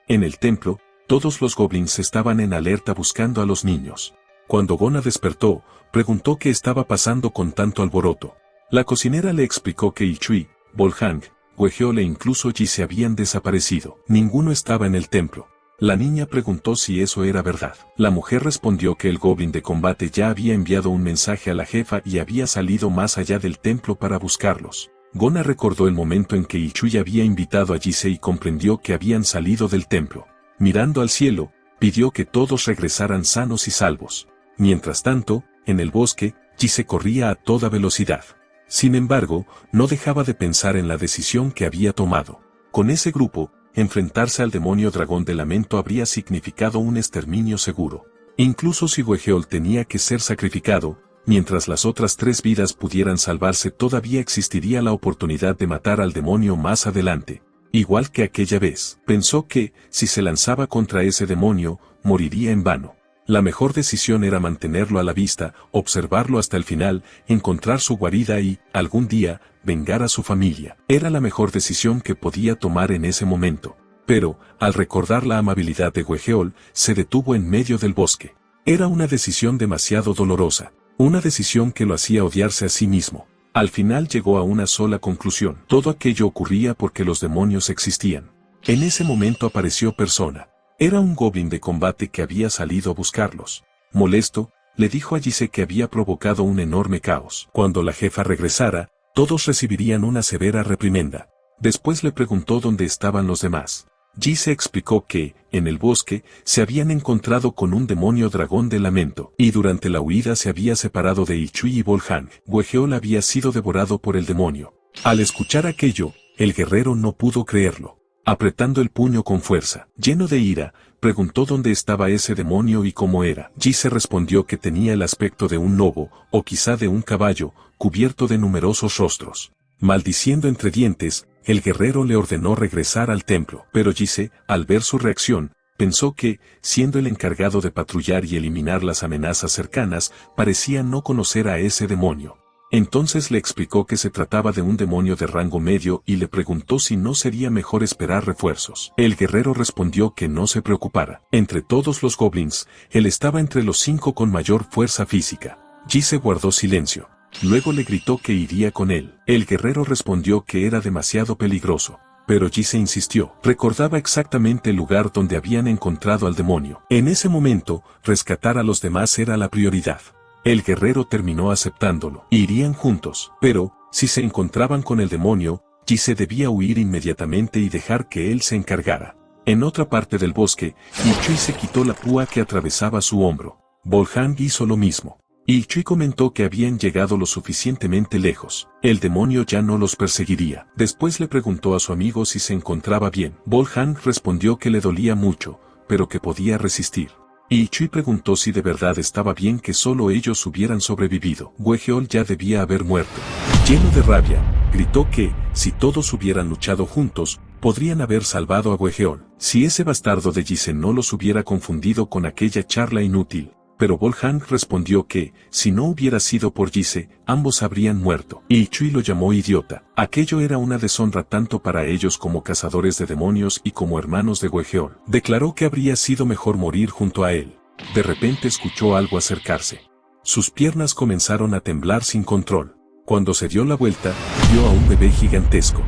En el templo, todos los goblins estaban en alerta buscando a los niños. Cuando Gona despertó, preguntó qué estaba pasando con tanto alboroto. La cocinera le explicó que Ichui, Bolhang, Huejeol e incluso Jise habían desaparecido. Ninguno estaba en el templo. La niña preguntó si eso era verdad. La mujer respondió que el goblin de combate ya había enviado un mensaje a la jefa y había salido más allá del templo para buscarlos. Gona recordó el momento en que Ichui había invitado a Jise y comprendió que habían salido del templo. Mirando al cielo, pidió que todos regresaran sanos y salvos. Mientras tanto, en el bosque, Jise corría a toda velocidad. Sin embargo, no dejaba de pensar en la decisión que había tomado. Con ese grupo, enfrentarse al demonio dragón de lamento habría significado un exterminio seguro. Incluso si Huejeol tenía que ser sacrificado, mientras las otras 3 vidas pudieran salvarse, todavía existiría la oportunidad de matar al demonio más adelante. Igual que aquella vez, pensó que, si se lanzaba contra ese demonio, moriría en vano. La mejor decisión era mantenerlo a la vista, observarlo hasta el final, encontrar su guarida y, algún día, vengar a su familia. Era la mejor decisión que podía tomar en ese momento. Pero, al recordar la amabilidad de Huejeol, se detuvo en medio del bosque. Era una decisión demasiado dolorosa, una decisión que lo hacía odiarse a sí mismo. Al final llegó a una sola conclusión: todo aquello ocurría porque los demonios existían. En ese momento apareció Persona. Era un goblin de combate que había salido a buscarlos. Molesto, le dijo a Jise que había provocado un enorme caos. Cuando la jefa regresara, todos recibirían una severa reprimenda. Después le preguntó dónde estaban los demás. Jise explicó que, en el bosque, se habían encontrado con un demonio dragón de lamento, y durante la huida se había separado de Ichui y Bolhang. Huejeol había sido devorado por el demonio. Al escuchar aquello, el guerrero no pudo creerlo. Apretando el puño con fuerza, lleno de ira, preguntó dónde estaba ese demonio y cómo era. Jise respondió que tenía el aspecto de un lobo, o quizá de un caballo, cubierto de numerosos rostros. Maldiciendo entre dientes, el guerrero le ordenó regresar al templo. Pero Jise, al ver su reacción, pensó que, siendo el encargado de patrullar y eliminar las amenazas cercanas, parecía no conocer a ese demonio. Entonces le explicó que se trataba de un demonio de rango medio y le preguntó si no sería mejor esperar refuerzos. El guerrero respondió que no se preocupara. Entre todos los goblins, él estaba entre los 5 con mayor fuerza física. Jise guardó silencio. Luego le gritó que iría con él. El guerrero respondió que era demasiado peligroso. Pero Jise insistió. Recordaba exactamente el lugar donde habían encontrado al demonio. En ese momento, rescatar a los demás era la prioridad. El guerrero terminó aceptándolo. Irían juntos, pero, si se encontraban con el demonio, Jise debía huir inmediatamente y dejar que él se encargara. En otra parte del bosque, Ichui se quitó la púa que atravesaba su hombro. Bolhang hizo lo mismo. Ichui comentó que habían llegado lo suficientemente lejos. El demonio ya no los perseguiría. Después le preguntó a su amigo si se encontraba bien. Bolhang respondió que le dolía mucho, pero que podía resistir. Ichui preguntó si de verdad estaba bien que solo ellos hubieran sobrevivido. Huejeol ya debía haber muerto. Lleno de rabia, gritó que, si todos hubieran luchado juntos, podrían haber salvado a Huejeol. Si ese bastardo de Jise no los hubiera confundido con aquella charla inútil. Pero Bolhang respondió que, si no hubiera sido por Jise, ambos habrían muerto. Ichui lo llamó idiota. Aquello era una deshonra tanto para ellos como cazadores de demonios y como hermanos de Huejeol. Declaró que habría sido mejor morir junto a él. De repente escuchó algo acercarse. Sus piernas comenzaron a temblar sin control. Cuando se dio la vuelta, vio a un bebé gigantesco.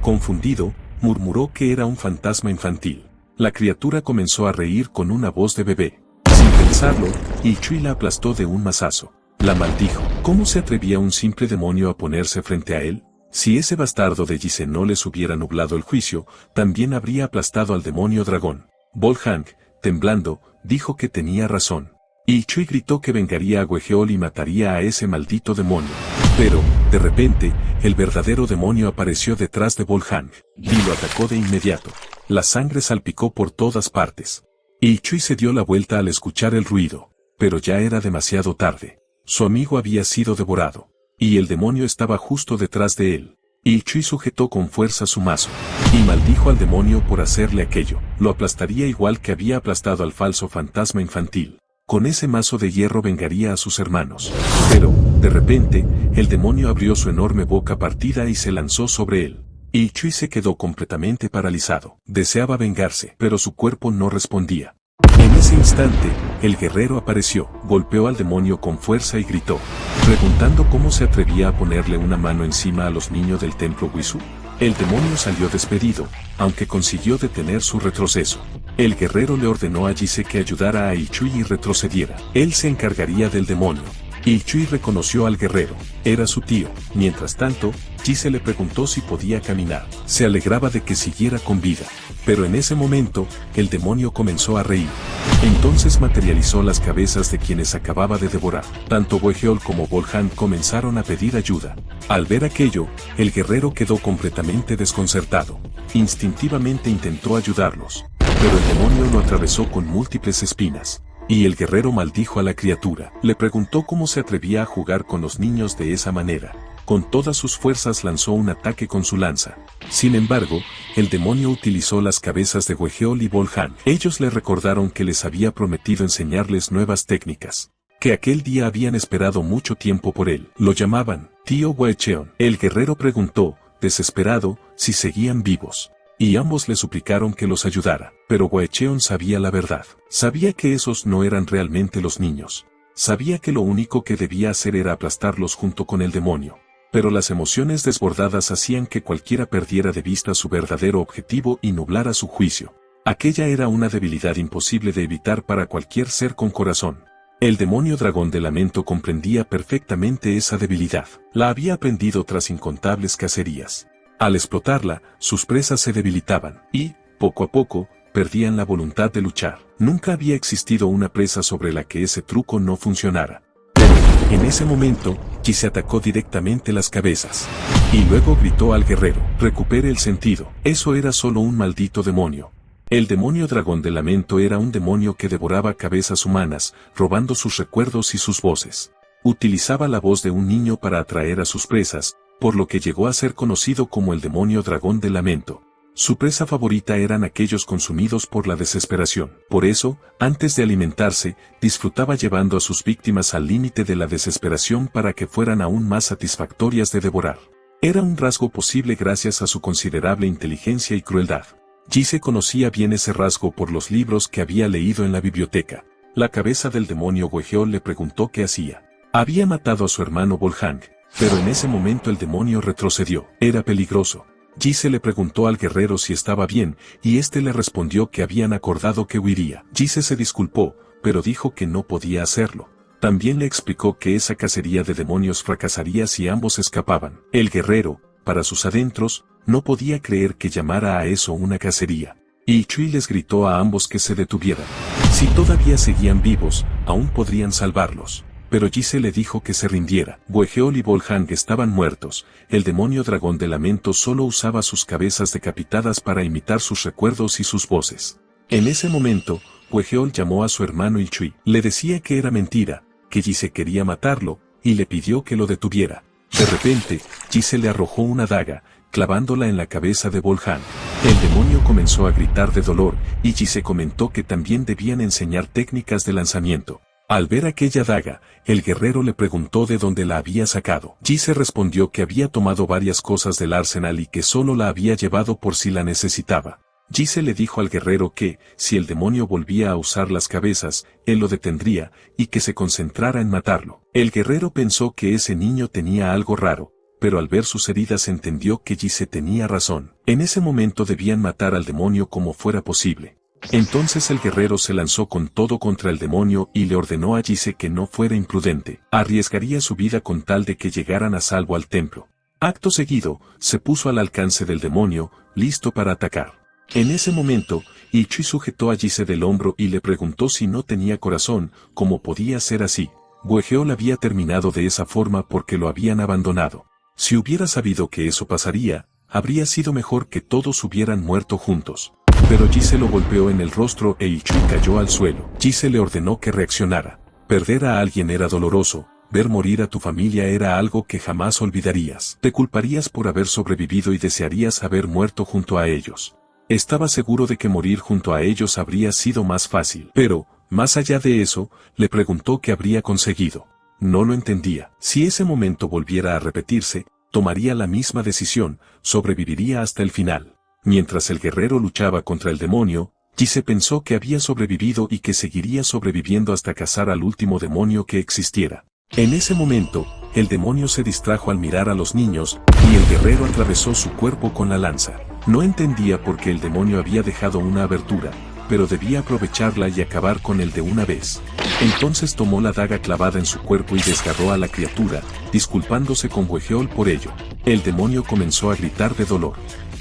Confundido, murmuró que era un fantasma infantil. La criatura comenzó a reír con una voz de bebé. Sin pensarlo, Ichui la aplastó de un mazazo. La maldijo. ¿Cómo se atrevía un simple demonio a ponerse frente a él? Si ese bastardo de Jise no les hubiera nublado el juicio, también habría aplastado al demonio dragón. Bolhang, temblando, dijo que tenía razón. Ichui gritó que vengaría a Huejeol y mataría a ese maldito demonio. Pero, de repente, el verdadero demonio apareció detrás de Bolhang, y lo atacó de inmediato. La sangre salpicó por todas partes. Ichui se dio la vuelta al escuchar el ruido, pero ya era demasiado tarde. Su amigo había sido devorado, y el demonio estaba justo detrás de él. Ichui sujetó con fuerza su mazo, y maldijo al demonio por hacerle aquello. Lo aplastaría igual que había aplastado al falso fantasma infantil. Con ese mazo de hierro vengaría a sus hermanos. Pero, de repente, el demonio abrió su enorme boca partida y se lanzó sobre él. Ichui se quedó completamente paralizado. Deseaba vengarse, pero su cuerpo no respondía. En ese instante, el guerrero apareció, golpeó al demonio con fuerza y gritó, preguntando cómo se atrevía a ponerle una mano encima a los niños del templo Wisu. El demonio salió despedido, aunque consiguió detener su retroceso. El guerrero le ordenó a Jise que ayudara a Ilchui y retrocediera. Él se encargaría del demonio. Ilchui reconoció al guerrero. Era su tío. Mientras tanto, Jise le preguntó si podía caminar. Se alegraba de que siguiera con vida. Pero en ese momento, el demonio comenzó a reír. Entonces materializó las cabezas de quienes acababa de devorar. Tanto Boegeol como Volhan comenzaron a pedir ayuda. Al ver aquello, el guerrero quedó completamente desconcertado. Instintivamente intentó ayudarlos. Pero el demonio lo atravesó con múltiples espinas. Y el guerrero maldijo a la criatura. Le preguntó cómo se atrevía a jugar con los niños de esa manera. Con todas sus fuerzas lanzó un ataque con su lanza. Sin embargo, el demonio utilizó las cabezas de Boegeol y Volhan. Ellos le recordaron que les había prometido enseñarles nuevas técnicas. Que aquel día habían esperado mucho tiempo por él. Lo llamaban Tío Boecheon. El guerrero preguntó, desesperado, si seguían vivos. Y ambos le suplicaron que los ayudara. Pero Boecheon sabía la verdad. Sabía que esos no eran realmente los niños. Sabía que lo único que debía hacer era aplastarlos junto con el demonio. Pero las emociones desbordadas hacían que cualquiera perdiera de vista su verdadero objetivo y nublara su juicio. Aquella era una debilidad imposible de evitar para cualquier ser con corazón. El demonio dragón de lamento comprendía perfectamente esa debilidad. La había aprendido tras incontables cacerías. Al explotarla, sus presas se debilitaban y, poco a poco, perdían la voluntad de luchar. Nunca había existido una presa sobre la que ese truco no funcionara. En ese momento, Jise atacó directamente las cabezas. Y luego gritó al guerrero, recupere el sentido. Eso era solo un maldito demonio. El demonio dragón de lamento era un demonio que devoraba cabezas humanas, robando sus recuerdos y sus voces. Utilizaba la voz de un niño para atraer a sus presas, por lo que llegó a ser conocido como el demonio dragón de lamento. Su presa favorita eran aquellos consumidos por la desesperación. Por eso, antes de alimentarse, disfrutaba llevando a sus víctimas al límite de la desesperación para que fueran aún más satisfactorias de devorar. Era un rasgo posible gracias a su considerable inteligencia y crueldad. Jise conocía bien ese rasgo por los libros que había leído en la biblioteca. La cabeza del demonio Boegeol le preguntó qué hacía. Había matado a su hermano Volhang, pero en ese momento el demonio retrocedió. Era peligroso. Jise le preguntó al guerrero si estaba bien, y éste le respondió que habían acordado que huiría. Jise se disculpó, pero dijo que no podía hacerlo. También le explicó que esa cacería de demonios fracasaría si ambos escapaban. El guerrero, para sus adentros, no podía creer que llamara a eso una cacería. Ilchui les gritó a ambos que se detuvieran. Si todavía seguían vivos, aún podrían salvarlos. Pero Jise le dijo que se rindiera. Boegeol y Volhang estaban muertos. El demonio dragón de lamento solo usaba sus cabezas decapitadas para imitar sus recuerdos y sus voces. En ese momento, Boegeol llamó a su hermano Ilchui. Le decía que era mentira, que Jise quería matarlo, y le pidió que lo detuviera. De repente, Jise le arrojó una daga, clavándola en la cabeza de Volhang. El demonio comenzó a gritar de dolor, y Jise comentó que también debían enseñar técnicas de lanzamiento. Al ver aquella daga, el guerrero le preguntó de dónde la había sacado. Jise respondió que había tomado varias cosas del arsenal y que solo la había llevado por si la necesitaba. Jise le dijo al guerrero que, si el demonio volvía a usar las cabezas, él lo detendría, y que se concentrara en matarlo. El guerrero pensó que ese niño tenía algo raro, pero al ver sus heridas entendió que Jise tenía razón. En ese momento debían matar al demonio como fuera posible. Entonces el guerrero se lanzó con todo contra el demonio y le ordenó a Jise que no fuera imprudente. Arriesgaría su vida con tal de que llegaran a salvo al templo. Acto seguido, se puso al alcance del demonio, listo para atacar. En ese momento, Ilchui sujetó a Jise del hombro y le preguntó si no tenía corazón, cómo podía ser así. Boegeol había terminado de esa forma porque lo habían abandonado. Si hubiera sabido que eso pasaría, habría sido mejor que todos hubieran muerto juntos. Pero Jise lo golpeó en el rostro e Ilchui cayó al suelo. Jise le ordenó que reaccionara. Perder a alguien era doloroso, ver morir a tu familia era algo que jamás olvidarías. Te culparías por haber sobrevivido y desearías haber muerto junto a ellos. Estaba seguro de que morir junto a ellos habría sido más fácil. Pero, más allá de eso, le preguntó qué habría conseguido. No lo entendía. Si ese momento volviera a repetirse, tomaría la misma decisión, sobreviviría hasta el final. Mientras el guerrero luchaba contra el demonio, Jise pensó que había sobrevivido y que seguiría sobreviviendo hasta cazar al último demonio que existiera. En ese momento, el demonio se distrajo al mirar a los niños, y el guerrero atravesó su cuerpo con la lanza. No entendía por qué el demonio había dejado una abertura, pero debía aprovecharla y acabar con él de una vez. Entonces tomó la daga clavada en su cuerpo y desgarró a la criatura, disculpándose con Gwegeol por ello. El demonio comenzó a gritar de dolor.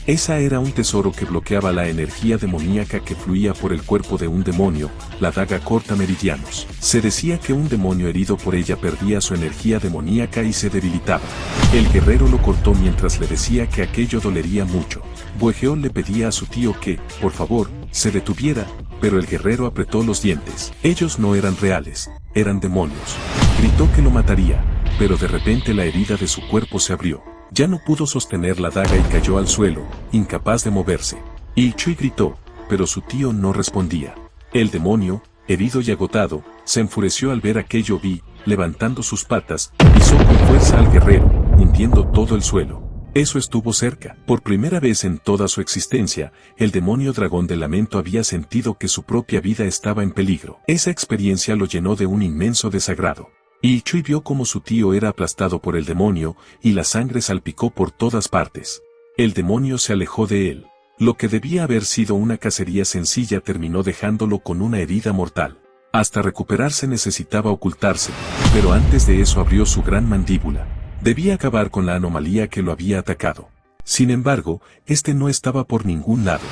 Esa era un tesoro que bloqueaba la energía demoníaca que fluía por el cuerpo de un demonio, la daga corta meridianos. Se decía que un demonio herido por ella perdía su energía demoníaca y se debilitaba. El guerrero lo cortó mientras le decía que aquello dolería mucho. Gwegeol le pedía a su tío que, por favor, se detuviera, pero el guerrero apretó los dientes. Ellos no eran reales, eran demonios. Gritó que lo mataría, pero de repente la herida de su cuerpo se abrió. Ya no pudo sostener la daga y cayó al suelo, incapaz de moverse. Ilchui gritó, pero su tío no respondía. El demonio, herido y agotado, se enfureció al ver aquello y, levantando sus patas, pisó con fuerza al guerrero, hundiendo todo el suelo. Eso estuvo cerca. Por primera vez en toda su existencia, el demonio dragón del lamento había sentido que su propia vida estaba en peligro. Esa experiencia lo llenó de un inmenso desagrado. Ilchui vio cómo su tío era aplastado por el demonio, y la sangre salpicó por todas partes. El demonio se alejó de él. Lo que debía haber sido una cacería sencilla terminó dejándolo con una herida mortal. Hasta recuperarse necesitaba ocultarse, pero antes de eso abrió su gran mandíbula. Debía acabar con la anomalía que lo había atacado. Sin embargo, este no estaba por ningún lado.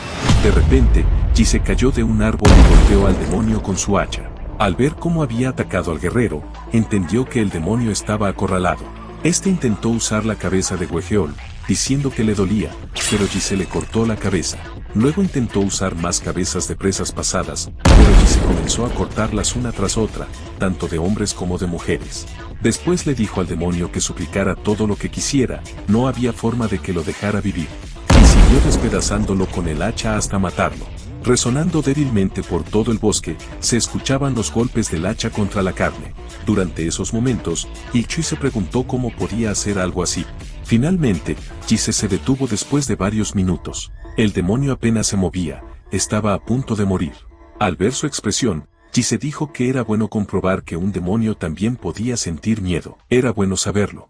De repente, Ji se cayó de un árbol y golpeó al demonio con su hacha. Al ver cómo había atacado al guerrero, entendió que el demonio estaba acorralado. Este intentó usar la cabeza de Gwegeol, diciendo que le dolía, pero Ji se le cortó la cabeza. Luego intentó usar más cabezas de presas pasadas, pero Ji se comenzó a cortarlas una tras otra, tanto de hombres como de mujeres. Después le dijo al demonio que suplicara todo lo que quisiera, no había forma de que lo dejara vivir. Y siguió despedazándolo con el hacha hasta matarlo. Resonando débilmente por todo el bosque, se escuchaban los golpes del hacha contra la carne. Durante esos momentos, Ilchui se preguntó cómo podía hacer algo así. Finalmente, Ji se detuvo después de varios minutos. El demonio apenas se movía, estaba a punto de morir. Al ver su expresión, Ji se dijo que era bueno comprobar que un demonio también podía sentir miedo. Era bueno saberlo.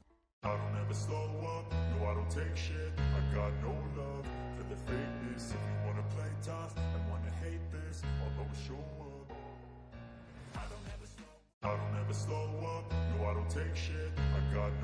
Slow up, no I don't take shit, I got